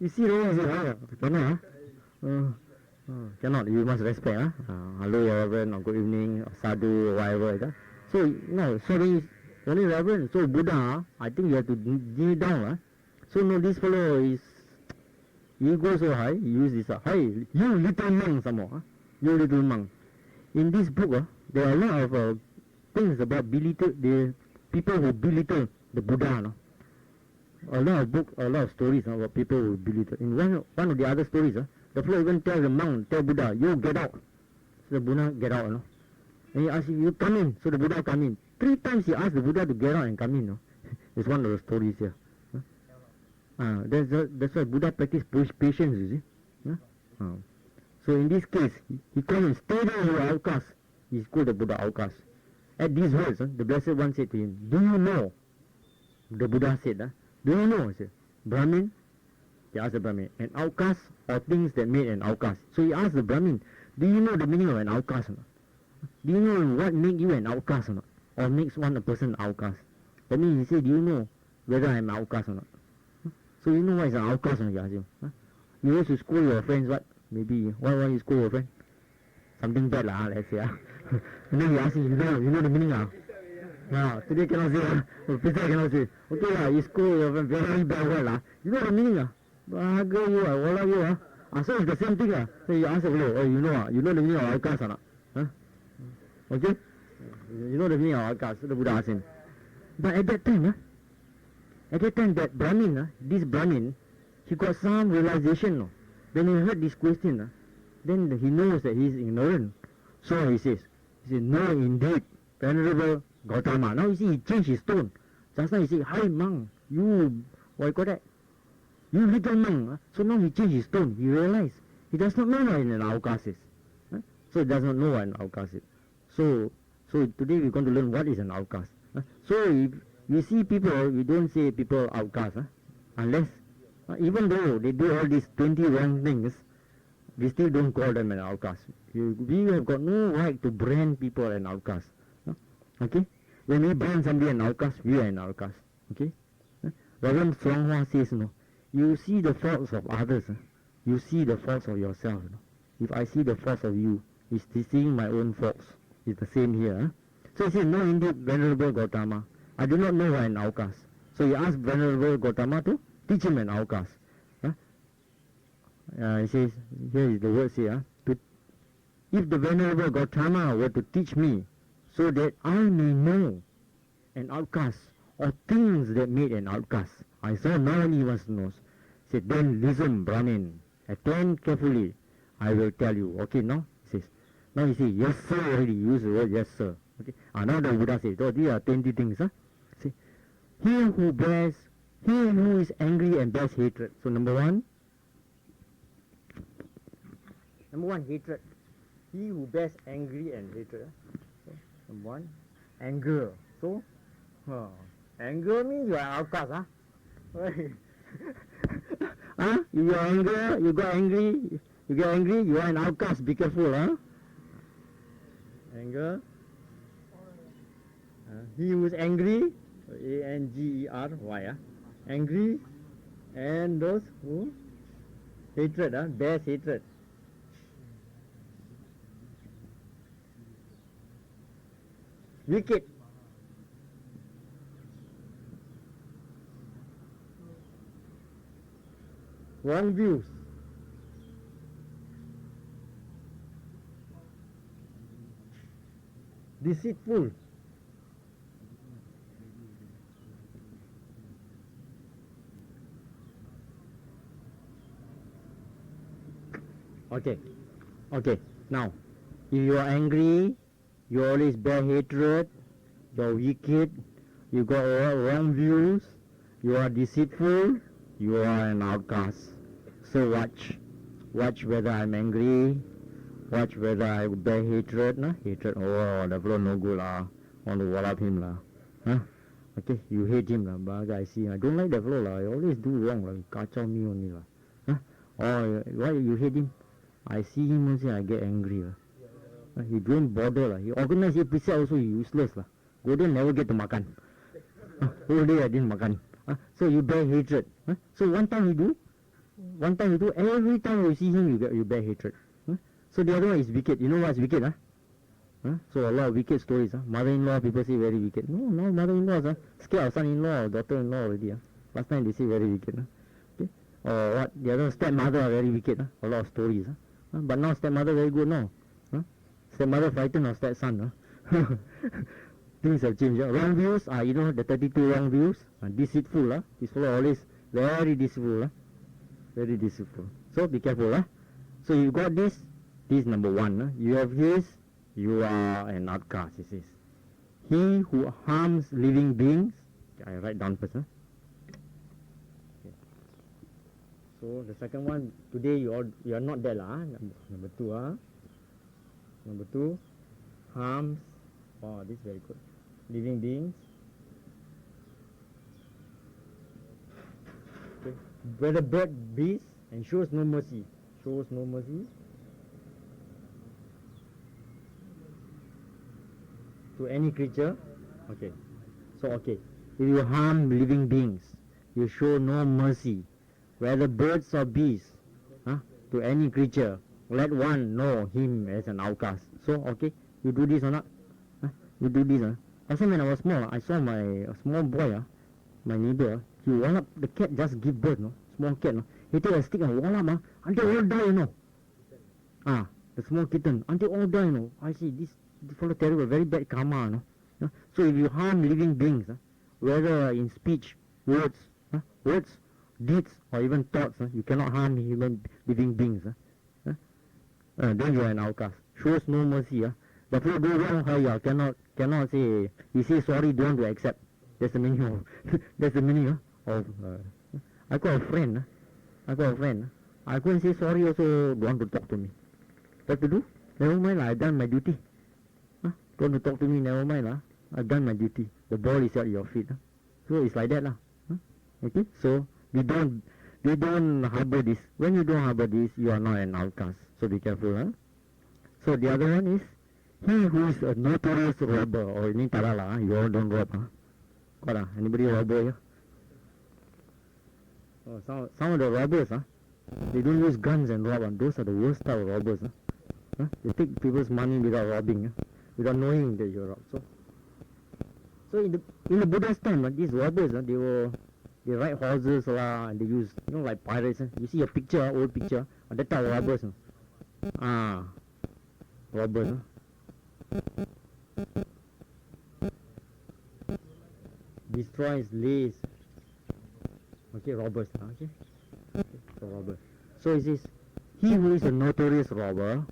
S5: You see Reverend say hi, Cannot, cannot, you must respect, hello Reverend, or good evening, or sadhu, or whatever. So, no, so only reverence. So Buddha, I think you have to kneel down. So no, this fellow is, he goes so high, he uses this, hey, you little monk some more, you little monk. In this book, there are a lot of things about the people who belittle the Buddha. No? A lot of books, a lot of stories about people who belittle. In one of the other stories, the fellow even tell the monk, tell Buddha, you get out. So the Buddha get out. No? And he asks, you come in. So the Buddha come in. 3 times he asked the Buddha to get out and come in. No? It's one of the stories here. That's why Buddha practiced patience, you see. So in this case, he called him, stay there, you outcast. He called the Buddha outcast. At these words, the Blessed One said to him, do you know? The Buddha said, do you know? He said, Brahmin? He asked the Brahmin, an outcast or things that made an outcast. So he asked the Brahmin, do you know the meaning of an outcast or not? Do you know what makes you an outcast or not? Or makes one a person an outcast? That means he said, do you know whether I am an outcast or not? So you know what is an outcast or not? You ask him. You used to scold your friends, what? Maybe, why you scold your friend? Something bad let's say. And then you ask him, you know the meaning today cannot say, Precepts cannot say. Okay you scold your friend, very bad word you know the meaning I go you, I love you so it's the same thing So you ask him, you know the meaning of outcast or not? Okay? You know the meaning of outcast, so the Buddha asked him. But at that time, that Brahmin, this Brahmin, he got some realization. No? When he heard this question, then he knows that he is ignorant. So he says, no indeed, Venerable Gautama. Now you see, he changed his tone. Just now he said, hi monk, you, what you call that? You little monk. So now he changed his tone. He realized he does not know what an outcast is. So he does not know what an outcast is. So today we're going to learn what is an outcast. So if we see people, we don't say people outcast, unless, even though they do all these 20 wrong things, we still don't call them an outcast. We have got no right to brand people an outcast. Okay? When we brand somebody an outcast, we are an outcast. Okay? Reverend Shuanghua says, you see the faults of others, you see the faults of yourself. If I see the faults of you, it's seeing my own faults. It's the same here. So he said, no indeed, Venerable Gautama, I do not know why an outcast. So he asked Venerable Gautama to teach him an outcast. He says, here is the words here. If the Venerable Gautama were to teach me so that I may know an outcast or things that made an outcast, I saw no one even knows. He said, then listen, Brahmin, attend carefully. I will tell you. Okay, now? He says, now you see, yes sir already use the word yes sir. Okay. Now the Buddha says, these are 20 things. See, he who is angry and bears hatred. So number one, hatred. He who bears angry and hatred. So, number one, anger. So, anger means you are outcast. You are anger, you get angry, you are an outcast. Be careful, Anger. He who is angry, A-N-G-E-R-Y, angry, and those who hatred, bears hatred. Wicked. Wrong views. Deceitful. Okay. Now, if you are angry, you always bear hatred, you are wicked, you got wrong views, you are deceitful, you are an outcast. So watch whether I'm angry, watch whether I bear hatred, hatred, the fellow no good want to wallop him Okay, you hate him but I see, I don't like that fellow I always do wrong kacau me only why you hate him? I see him also, I get angry he don't bother he organize his precepts also, he useless go there never get to makan whole day I didn't makan so you bear hatred so one time you do, every time you see him you bear hatred so the other one is wicked. You know what is wicked? So a lot of wicked stories. Mother-in-law, people say very wicked. No, now mother-in-laws scared of son-in-law or daughter-in-law already. Last time they say very wicked. Okay? Or what? The other stepmother are very wicked. A lot of stories. But now stepmother very good now. Stepmother frightened of stepson. Things have changed. Wrong views, the 32 wrong views. Deceitful. This fellow always very deceitful. Very deceitful. So be careful. So you got this. This is number one. You have this. You are an outcast, he says. He who harms living beings. I write down first. Okay. So the second one, today you are not there. Number two. Number two, harms. Oh, this is very good. Living beings. Okay. Whether bird, beast, and shows no mercy. Shows no mercy to any creature. Okay. So, okay. If you harm living beings, you show no mercy, whether birds or beasts, to any creature, let one know him as an outcast. So, okay, you do this or not? You do this. Last time when I was small, I saw my small boy, my neighbor, he wallop the cat, just give birth, small cat. He take a stick and wallop until all die, the small kitten, until all die, I see this fellow terrible, very bad karma, So if you harm living beings, whether in speech, words, deeds, or even thoughts, you cannot harm human living beings. Then you are an outcast. Shows no mercy. The fellow do wrong, cannot say, he say sorry, don't want to accept. That's the meaning of, I got a friend, I go and say sorry also, don't want to talk to me. What to do? Never mind, I've done my duty. Don't want to talk to me, never mind, I've done my duty. The ball is at your feet. So it's like that. Okay? So we don't harbor this. When you don't harbor this, you are not an outcast. So be careful. So the other one is, he who is a notorious robber, or ini tarala, you all don't rob. Anybody robber here? Oh, some of the robbers, they don't use guns and rob. Those are the worst type of robbers. They take people's money without robbing, without knowing that you're robbed. So in the Buddha's time, these robbers, they ride horses and they use, like pirates. You see a picture, old picture, that type of robbers. Robbers. Destroys, lays. Okay, robbers. Okay, so robbers. So it says, he who is a notorious robber,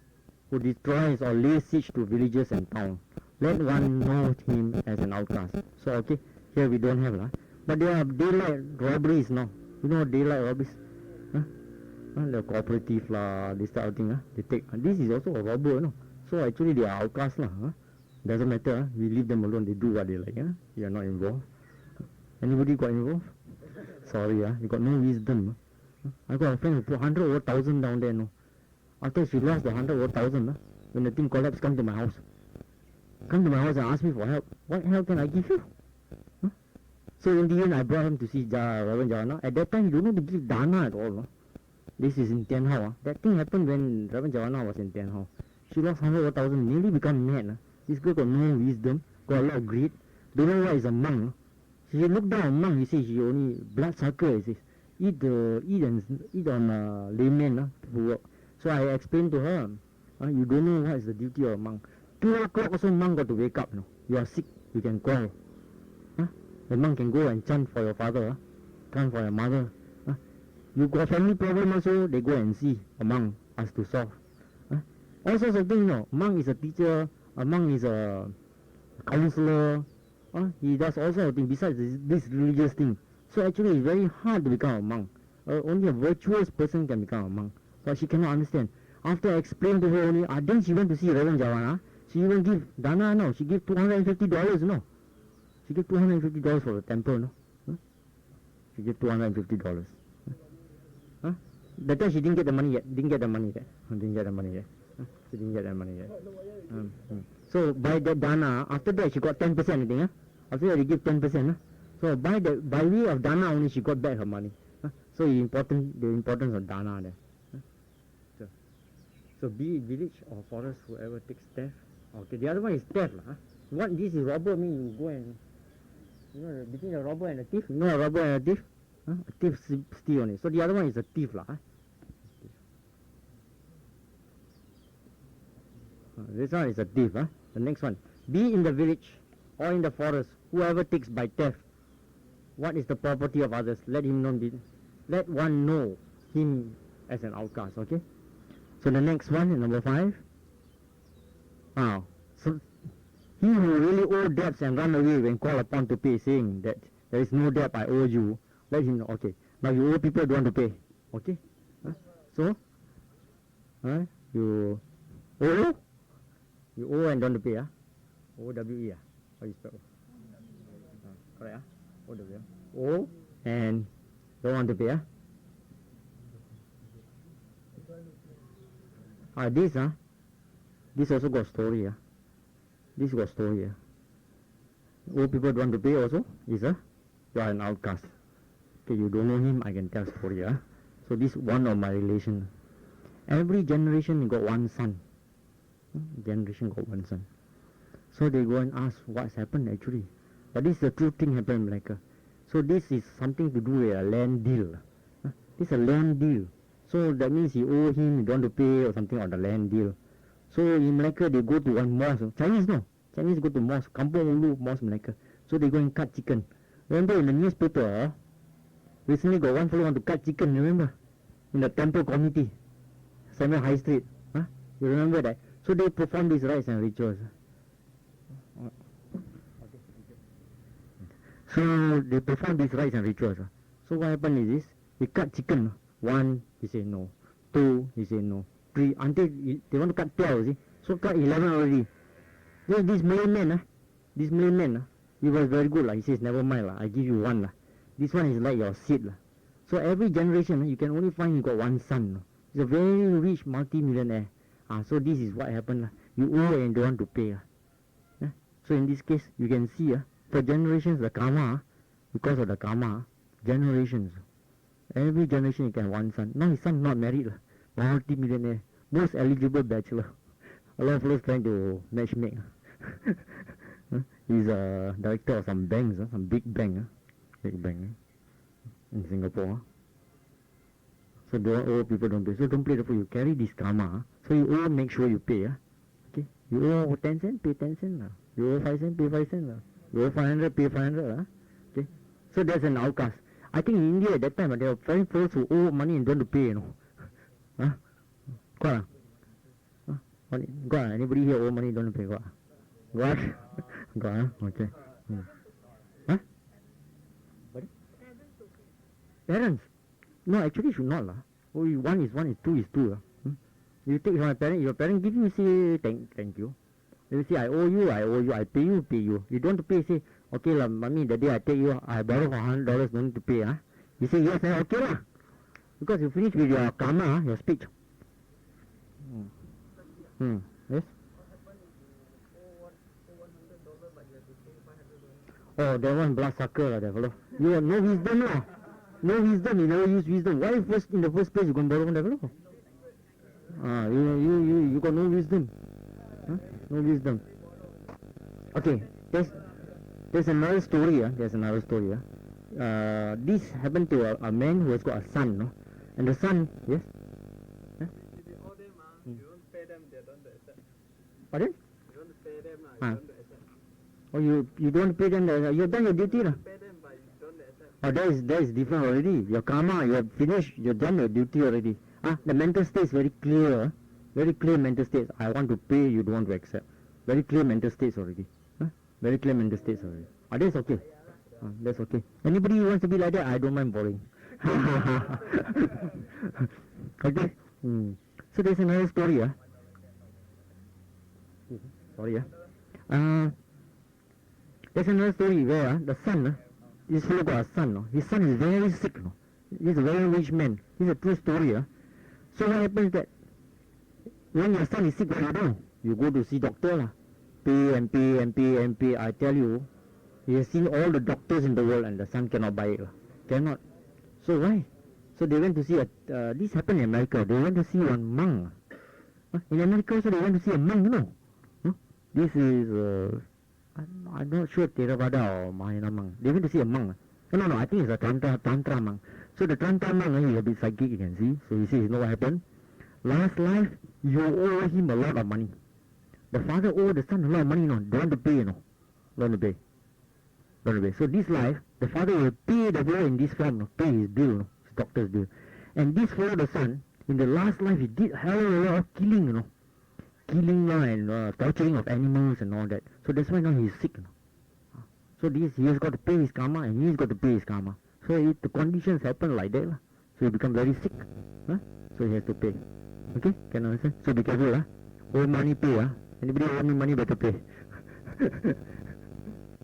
S5: who destroys or lays siege to villages and towns, let one know him as an outcast. So, okay, here we don't have, but there are daylight robberies now. You know daylight robberies? The cooperative, this type of thing, they take. This is also a robber, So, actually, they are outcasts, Doesn't matter, we leave them alone, they do what they like, You are not involved. Anybody got involved? Sorry, you got no wisdom. I got a friend who put 100 or 1,000 down there, After she lost the 100 or 1,000, when the thing collapsed, come to my house. Come to my house and ask me for help. What help can I give you? So in the end, I brought him to see Reverend Javana. At that time, you don't know to give dana at all. This is in Tian Hao. That thing happened when Reverend Javana was in Tian Hao. She lost 100 or 1,000, nearly become mad. This girl got no wisdom, got a lot of greed. Don't know what is a monk. She looked down on monk. He says she only bloodsucker. He says eat on laymen who work. So I explained to her, you don't know what is the duty of a monk. 2 o'clock also monk got to wake up. You are sick, you can call. The monk can go and chant for your father, chant for your mother. You got family problem also, they go and see a monk, ask to solve. All sorts of things, Monk is a teacher, a monk is a counselor. He does all sorts of things besides this religious thing. So actually it's very hard to become a monk. Only a virtuous person can become a monk. But she cannot understand. After I explained to her only, then she went to see Reverend Javana. She even give dana, she gave $250, She gave $250 for the temple, She gave $250. That time she didn't get the money yet. She didn't get the money yet. So by that dana, after that she got 10%, I think. After that they give 10%. So by way of dana only she got back her money. So the importance of dana there. So be it village or forest, whoever takes death, Okay, the other one is theft. What this is robber mean you go and, between a robber and a thief, a robber and a thief? A thief steal only. So the other one is a thief. This one is a thief. The next one. Be in the village or in the forest, whoever takes by theft what is the property of others, let one know him as an outcast. Okay? So the next one is number 5. So he who really owe debts and run away when called upon to pay, saying that there is no debt I owe you, let him know. Okay, now you owe people, don't want to pay. Okay? So you owe and don't want to pay. O-W-E. How you spell? Correct? O-W. O and don't want to pay. This also got story. This got story. Old people don't want to pay also. You are an outcast. Okay, you don't know him, I can tell story. So this one of my relation. Every generation got one son. So they go and ask what's happened actually. But this is the true thing happened in Malacca. So this is something to do with a land deal. This is a land deal. So that means you owe him, you don't want to pay or something on the land deal. So in Malacca they go to one mosque. Chinese go to mosque. Kampung Ulu mosque Malacca. So they go and cut chicken. Remember in the newspaper, recently got one fellow want to cut chicken, remember? In the temple committee. Samuel High Street. You remember that? So they perform these rites and rituals. So they perform these rites and rituals. So what happened is this, they cut chicken. 1, he say no. 2, he say no. 3, until they want to cut 12, see? So cut 11 already. This Malay man, he was very good. He says, never mind, I give you 1. This one is like your seed. So every generation, you can only find you got one son. He's a very rich multi-millionaire. So this is what happened. You owe and don't want to pay. So in this case, you can see, for generations, the karma, because of the karma, generations, every generation you can have one son. Now his son not married, multi-millionaire, most eligible bachelor. A lot of fellows trying to matchmake. He's a director of some banks, some big bank in Singapore. So don't owe people, don't pay. So don't play the fool. You carry this karma. So you owe, make sure you pay. Okay? You owe 10 cents, pay 10 cents. You owe 5 cents, pay 5 cents. You owe 500, pay 500. Okay? So that's an outcast. I think in India at that time, there were very folks who owe money and don't to pay, Got anybody here owe money, don't pay? Got? Okay. What? Parents? No, actually should not. One is one, is two is two. You take from a parent, your parent give you, say thank you. You say I owe you, I pay you. You don't pay, say, okay mommy, the day I take you, I borrow for $100, no need to pay. You say yes, okay because you finish with your karma, your speech. Yes? Oh, that one bloodsucker, that fellow. You have no wisdom, No wisdom, you never use wisdom. Why in the first place you going to borrow from that fellow? You got no wisdom. No wisdom. Okay, there's another story. This happened to a man who has got a son, and the son, yes?
S6: If you owe them, you don't pay them, they don't accept.
S5: Pardon?
S6: You don't pay them, you don't accept.
S5: Oh, you don't pay them, you've done your duty.
S6: You pay them, but you don't accept.
S5: Oh, that is different already. Your karma, you have finished, you've done your duty already. The mental state is very clear. Very clear mental states. I want to pay, you don't want to accept. Very clear mental states already. Very clear mental states already. That's okay. That's okay. Anybody who wants to be like that, I don't mind borrowing. Okay? So there's another story. There's another story where the son, this fellow got a son. His son is very sick. He's a very rich man. This is a true story. So what happens that when your son is sick, what you do? You go to see doctor. Pay. I tell you, he has seen all the doctors in the world and the son cannot buy it. Cannot. So why? So they went to see this happened in America. They went to see one monk. In America also they went to see a monk, This is, I'm not sure Theravada or Mahayana monk. They went to see a monk. No, I think it's a Tantra monk. So the Tantra monk, he's a bit psychic, you can see. So he says, you know what happened? Last life, you owe him a lot of money. The father owed the son a lot of money, don't want to pay, Don't want to pay. So this life, the father will pay the fellow in this form, pay his bill, his doctor's bill. And this fellow, the son, in the last life, he did hell of a lot of killing, killing and torturing of animals and all that. So that's why now he's sick. So he has got to pay his karma, and he's got to pay his karma. So the conditions happen like that. So he becomes very sick. So he has to pay. Okay? Can you understand? So be careful. Owe money, pay. Anybody owe me money, better pay.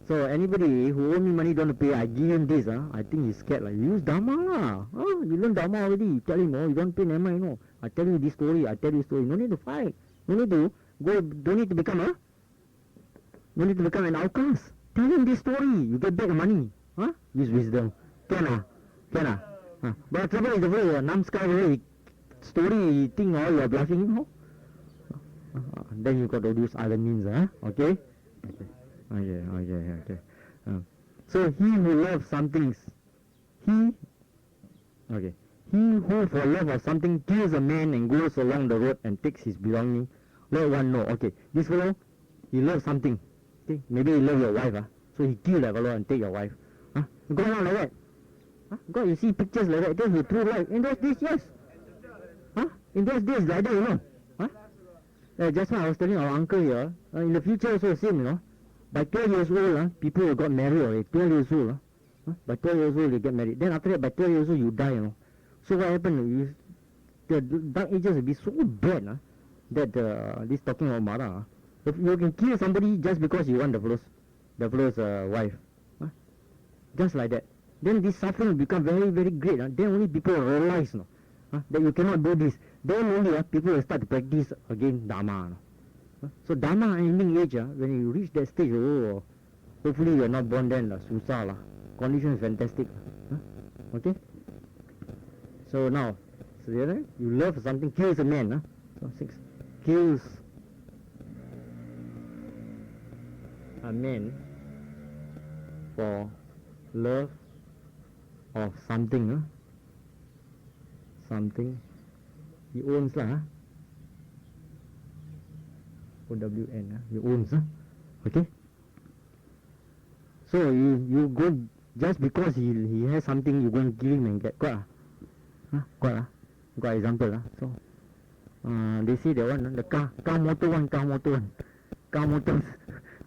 S5: So anybody who owe me money don't pay, I give him this. I think he's scared. Use Dharma. You learn Dharma already. You tell him, you don't pay, never mind. I tell you this story. No need to fight. No need to go. Don't need to become an outcast. Tell him this story. You get back the money. Use wisdom. Can. But trouble is the way Namskar story thing all you are bluffing. Then you got to use other means. Okay. Okay. So he who loves something, he who for love of something kills a man and goes along the road and takes his belonging, let one know. Okay, this fellow, he loves something. Okay, maybe he loves your wife. So he killed that fellow and take your wife. Go on like that. God, you see pictures like that. That's the true life. In those days, yes. In those days, like that, just now I was telling our uncle here. In the future also same, By 12 years old, people who got married already. 12 years old. By 12 years old, they get married. Then after that, by 12 years old, you die, So what happened? The dark ages will be so bad, that this talking about Mara. If you can kill somebody just because you want the fellow's wife. Just like that. Then this suffering will become very, very great. Then only people will realize that you cannot do this. Then only people will start to practice again Dharma. So Dharma ending age, when you reach that stage, hopefully you are not born then, susah. Condition is fantastic. Okay? So now, you love something, kills a man. So 6, kills a man for love of something. Something he owns O-W-N, he owns. Okay? So you go, just because he has something, you go and kill him and get caught. Got example. So they say that one, the car motor,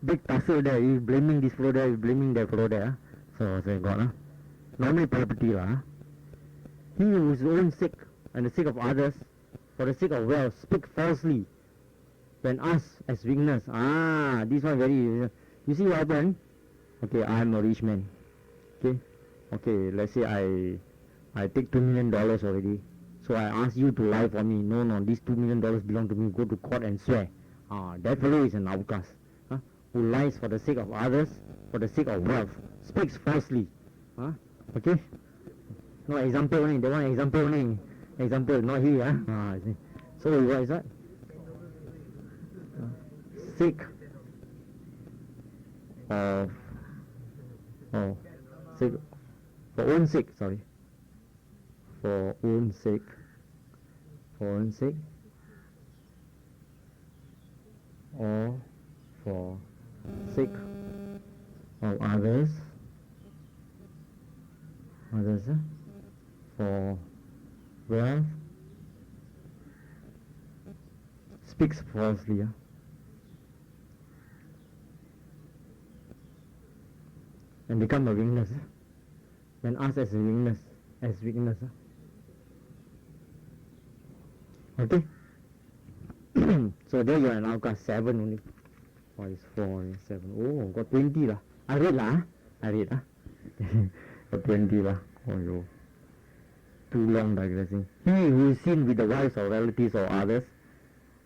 S5: big tussle there, you blaming this fellow there, you blaming that fellow there. So say God, normally property he who is own sake and the sake of others, for the sake of wealth, speak falsely when asked as weakness. This one very, you see what happened? Okay, I am a rich man. Okay, let's say I take $2 million already. So I ask you to lie for me. No, these $2 million belong to me. Go to court and swear. That fellow is an outcast. Who lies for the sake of others, for the sake of wealth, speaks falsely. Okay? No example only. That one example only. Example, not here. So what is that? Sake of sake, for own sake, sorry. For own sake, or for sake of others, for wealth, speaks falsely. And become a weakness. When asked as a weakness. Okay? So there you are now got 7 only. 4 is 4 is 7. Oh, got 20 lah. I read. Got 20 lah. Oh yo. Too long digressing. He who is seen with the wives or relatives or others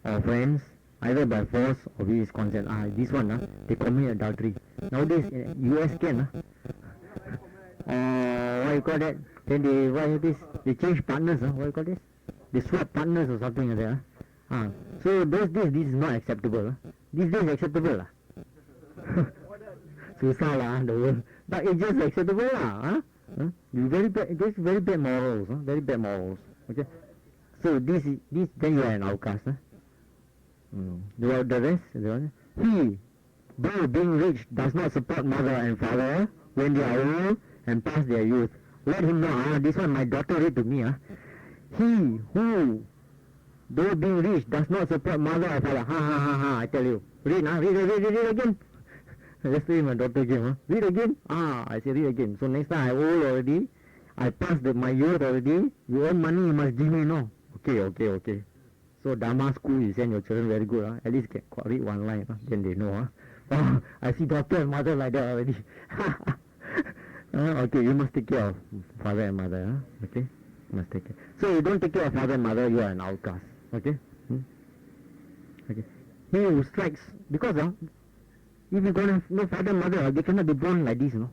S5: or friends, either by force or with his consent. This one, they commit adultery. Nowadays, US can. What you call that? Then they change partners. What you call this? They swap partners or something like that. So those days, this is not acceptable. These days acceptable lah. Susah lah the world. But it's just acceptable lah. Very bad. Just very bad morals. Very bad morals. Okay. So this then you are an outcast. The rest. He, though being rich, does not support mother and father when they are old and past their youth. Let him know. This one my daughter read to me. He who, though being rich, does not support mother or father. I tell you. Read again. Yesterday my daughter came. Read again. I say read again. So next time I old already. I passed my youth already. You earn money, you must give me, no? Okay. So Dharma school, you send your children very good. At least can read one line. Then they know. I see daughter and mother like that already. Okay, you must take care of father and mother. Okay, you must take care. So you don't take care of father and mother, you are an outcast. Okay. Okay. He who strikes, because if you don't have no father and mother, they cannot be born like this, no.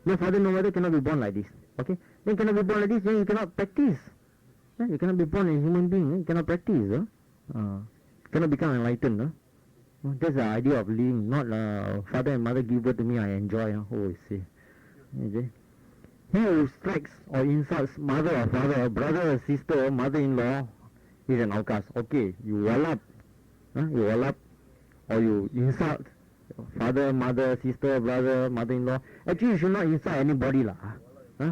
S5: No father, no mother cannot be born like this. Okay, then cannot be born like this, then you cannot practice. You cannot be born a human being. You cannot practice. Cannot become enlightened. That's the idea of living. Not father and mother give birth to me, I enjoy. Oh, see. Okay. He who strikes or insults mother or father, brother or sister, or mother-in-law is an outcast. Okay, you wallop. You wallop or you insult father, mother, sister, brother, mother-in-law. Actually, you should not insult anybody lah.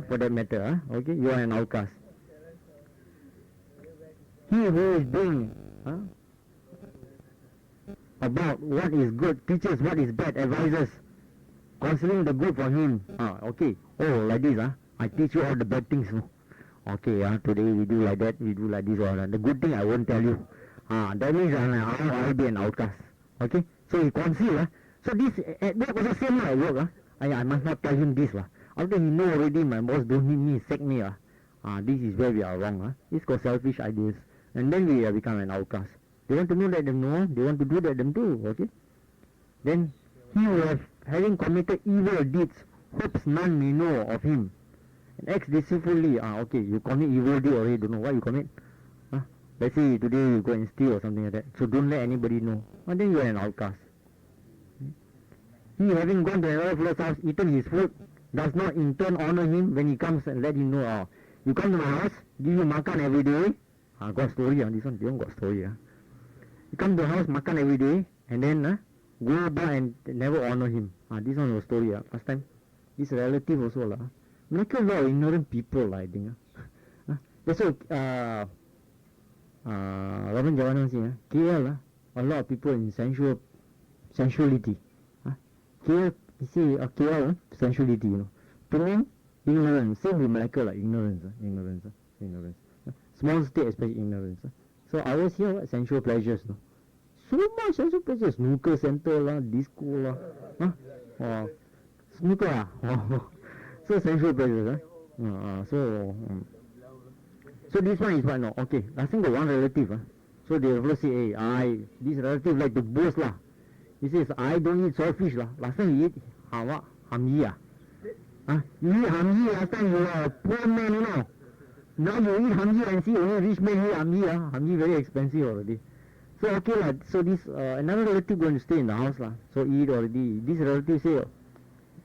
S5: For that matter. Okay, you are an outcast. He who is doing about what is good, teaches what is bad, advises, considering the good for him. Okay. Oh, like this. I teach you all the bad things. No? Okay. Today we do like that, we do like this or that. The good thing I won't tell you. That means I'll be an outcast. Okay. So he conceal. So this at work was the same at work. I must not tell him this. After he know already, my boss don't need me, sack me. This is where we are wrong. It's called selfish ideas. And then we become an outcast. They want to know, let them know. They want to do, let them do. Okay. Then he who having committed evil deeds hopes none may know of him and acts deceitfully. Okay, you commit evil deed already, don't know what you commit. Let's say today you go and steal or something like that. So don't let anybody know. And then you are an outcast. He having gone to another fellow's house, eaten his food, does not in turn honor him when he comes and let him know. You come to my house, give you makan every day. Got story this one, they don't got story. You come to the house, makan every day, and then go about and never honor him. This one was story. Last time, this relative also Malacca a lot of ignorant people I think. That's why Robin Jawanan say KL a lot of people in sensuality. KL you see KL sensuality, you know. Penang ignorance, same with Malacca ignorance. Small state especially ignorance. So ours here what sensual pleasures, no? So much sensual pleasures, snooker center disco snooker so sensual pleasures. So this one is what no? Okay, last time got one relative. So they will say, hey, this relative like to boast lah. He says, I don't eat saltfish lah. Last time he eat hamyi you eat hamyi last time you are a poor man, you know. Now you eat hamyi and see only rich man eat hamyi. Hamyi very expensive already. So okay so this another relative going to stay in the house So eat already. This relative say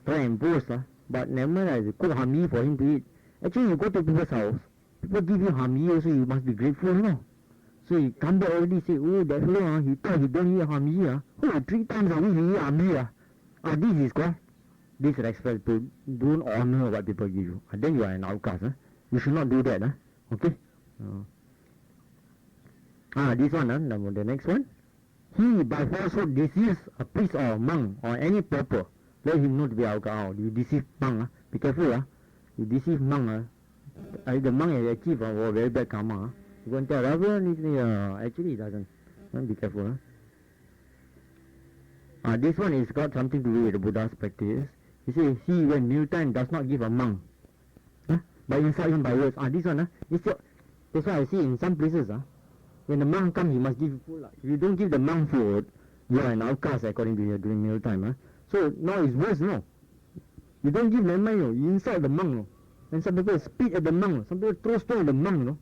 S5: try and boast but never mind cook hamyi for him to eat. Actually you go to people's house, people give you hamyi also, you must be grateful, you know. So he come back already say, oh that fellow he thought he don't eat hamyi. 3 times a week he eat hamyi. This is called disrespect. Don't honor what people give you. Then you are an outcast. You should not do that. Okay. This one, the next one. He by falsehood deceives a priest or a monk or any pauper. Let him know to be outcast. You deceive monk. Be careful. You deceive monk. The monk has achieved very bad karma. You go and tell actually it doesn't. Be careful. This one is got something to do with the Buddha's practice. He says, he when mealtime does not give a monk, but insult him by words. This one, that's why I see in some places, when the monk comes, he must give food. If you don't give the monk food, you are an outcast according to you during mealtime. So now it's worse, no? You don't give the monk, you insult the monk, no? And some people spit at the monk, some people throw stone at the monk, no?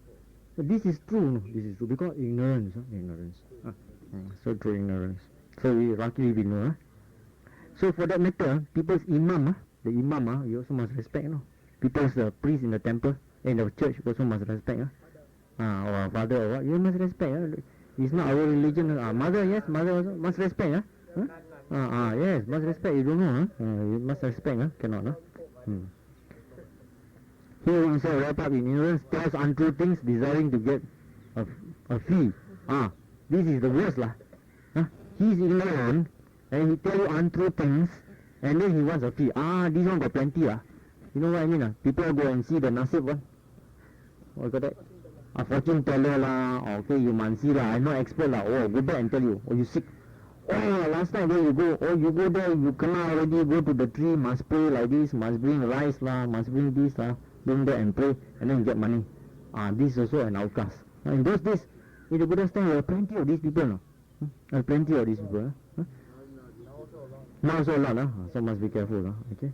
S5: So this is true, no? This is true because ignorance. So through ignorance. So luckily we know. So for that matter, people's imam, the imam, you also must respect. People's priest in the temple, in the church also must respect. Or father or what, you must respect. It's not our religion. Mother, yes, mother also must respect. Yes, must respect. You don't know. You must respect. Cannot. He himself wrapped up in ignorance, tells untrue things, desiring to get a fee. This is the worst lah. He is ignorant and he tell you untrue things and then he wants a fee. This one got plenty lah. You know what I mean? People go and see the nasib one. What got that? A fortune teller lah. Okay, you must see lah. I'm not expert lah. Oh, go back and tell you. Oh, you sick. Oh, last night where you go? Oh, you go there, you come out already, go to the tree, must pray like this, must bring rice lah, must bring this lah, bring that and pray, and then you get money. This is also an outcast. In those days, in the Buddha's time, there are plenty of these people. No? There are plenty of these people. Now also a lot. So must be careful. Okay.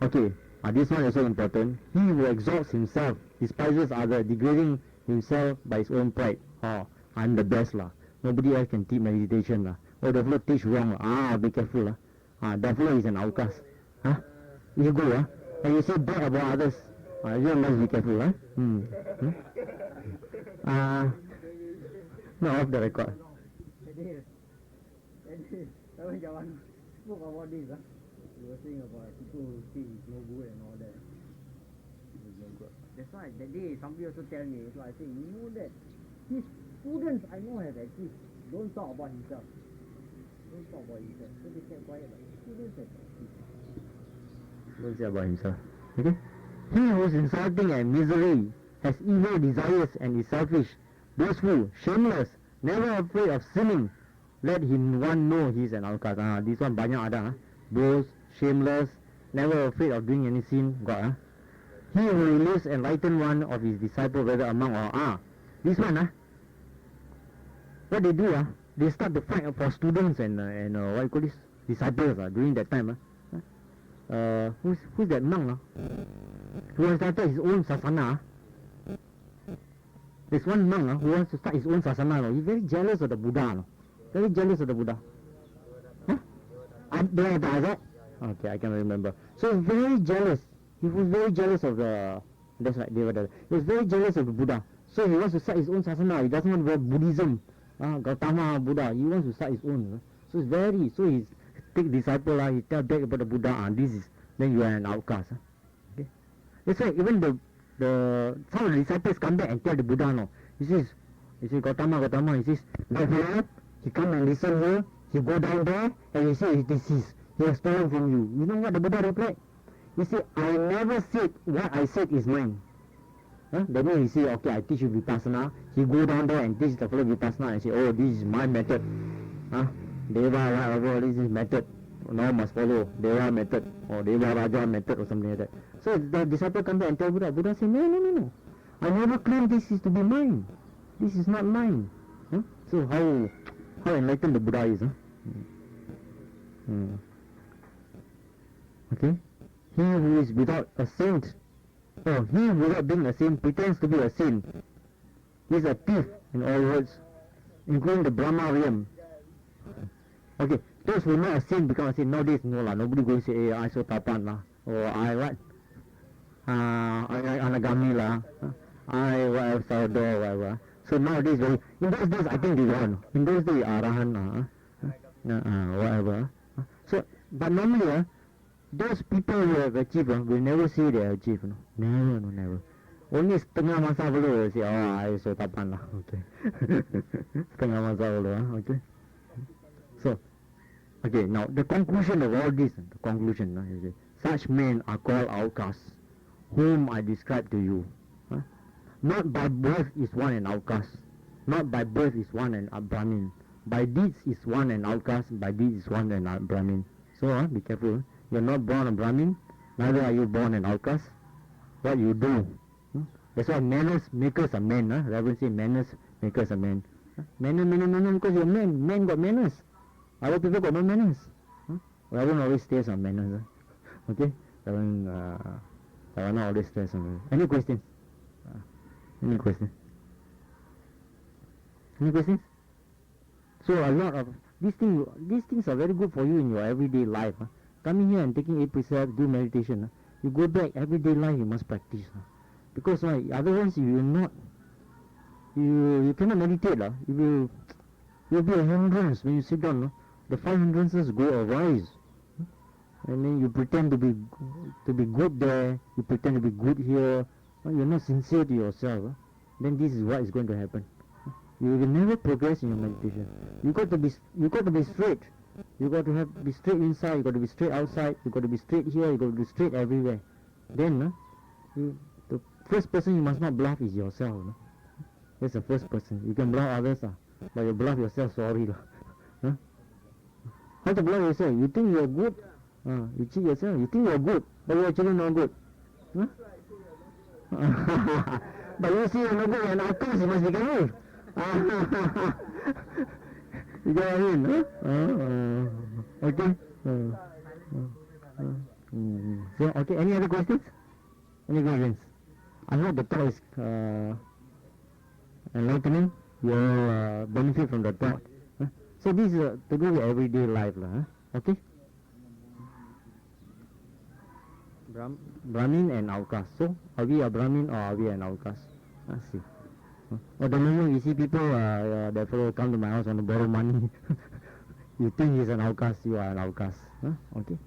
S5: Okay. This one is also important. He who exalts himself, despises others, degrading himself by his own pride. I'm the best lah. Nobody else can teach meditation lah. Oh, the fellow teach wrong lah. Be careful lah. That fellow is an outcast. Ego and you say bad about others. You must be careful No, off the record.
S6: Jawan spoke about this. You were saying about people who think it's no good and all that. That's why that day somebody also tell me. So I say, you know that his students I know have achieved. Don't talk about himself. So they kept quiet. Students have achieved.
S5: Don't say about himself. Okay? He who is insulting and misery, has evil desires and is selfish, boastful, shameless, never afraid of sinning, let him one know he is an outcast. This one banyak ada. Boast, shameless, never afraid of doing any sin. Got He who lives enlighten one of his disciples, whether among or this one what they do they start to fight for students and what you call this, disciples during that time. Who's that monk who has started his own sasana? There's one monk who wants to start his own sasana. He's very jealous of the Buddha. Very jealous of the Buddha. Okay, I can remember. So he's very jealous. He was very jealous of the... That's right, Devadatta. He was very jealous of the Buddha. So he wants to start his own sasana. He doesn't want to wear Buddhism. Gautama Buddha. He wants to start his own. So it's very... So he's take disciple. He tell back about the Buddha. This is... Then you are an outcast. Okay. That's why even some of the disciples come back and tell the Buddha, He says, Gautama, he says, he come and listen here, he go down there, and he says, this is, he has stolen from you. You know what the Buddha replied? He said, I never said what I said is mine. That means he say, okay, I teach you Vipassana. He go down there and teach the fellow Vipassana and say, oh, this is my method. Deva, whatever, this is method. Now must follow Deva method or Deva Raja method or something like that. So the disciple come back and tell Buddha. Buddha say, no. I never claimed this is to be mine. This is not mine. So how enlightened the Buddha is. Okay. He who is without a saint, he without being a saint pretends to be a saint. He is a thief in all words, including the Brahma realm. Okay, those who are not a saint become a saint. Nowadays, no lah. Nobody going to say, hey, I so tapan lah, or I what? I anagami lah, I whatever, sourdough, whatever. So nowadays, in those days, I think they won. In those days, arahan whatever. So, but normally, those people who have achieved will never say they have achieved. Never. Only setengah masa dulu will say, I so tapan lah. Okay. Setengah masa dulu, okay. So, okay, now the conclusion of all this, is such men are called outcasts, whom I describe to you. Not by birth is one an outcast, not by birth is one an Brahmin. By deeds is one an outcast, by deeds is one an Brahmin. So, be careful. You're not born a Brahmin, neither are you born an outcast. What you do. That's why manners makers are men. Reverend say manners makers are men. Manner, because you're men. Men got manners. Other people got no manners. Reverend always stays on manners. Okay? Reverend always stays on manners. Any questions? Any questions? So a lot of these things are very good for you in your everyday life. Coming here and taking 8 precepts, do meditation. You go back, everyday life you must practice. Because otherwise you will not, you cannot meditate. You will be a hindrance when you sit down. The 5 hindrances go arise. And then you pretend to be good there, you pretend to be good here. You're not sincere to yourself. Then this is what is going to happen. You will never progress in your meditation. You got to be straight. You got to be straight inside. You got to be straight outside. You got to be straight here. You got to be straight everywhere. Then, the first person you must not bluff is yourself. That's the first person. You can bluff others, but you bluff yourself. Sorry, How to bluff yourself? You think you are good. You cheat yourself. You think you are good, but you are actually not good. But you see, you're not good, and of course you must be careful. You get what I mean? Okay. So, okay. Any other questions? Any questions? I hope the talk is enlightening. You will benefit from the talk. So this is to do with everyday life, okay? Brahmin and Avkas. So, are we a Brahmin or are we an Avkas? Let's see. Or the moment you see people that fellow come to my house want to borrow money, you think he's an Avkas, you are an Avkas. Okay?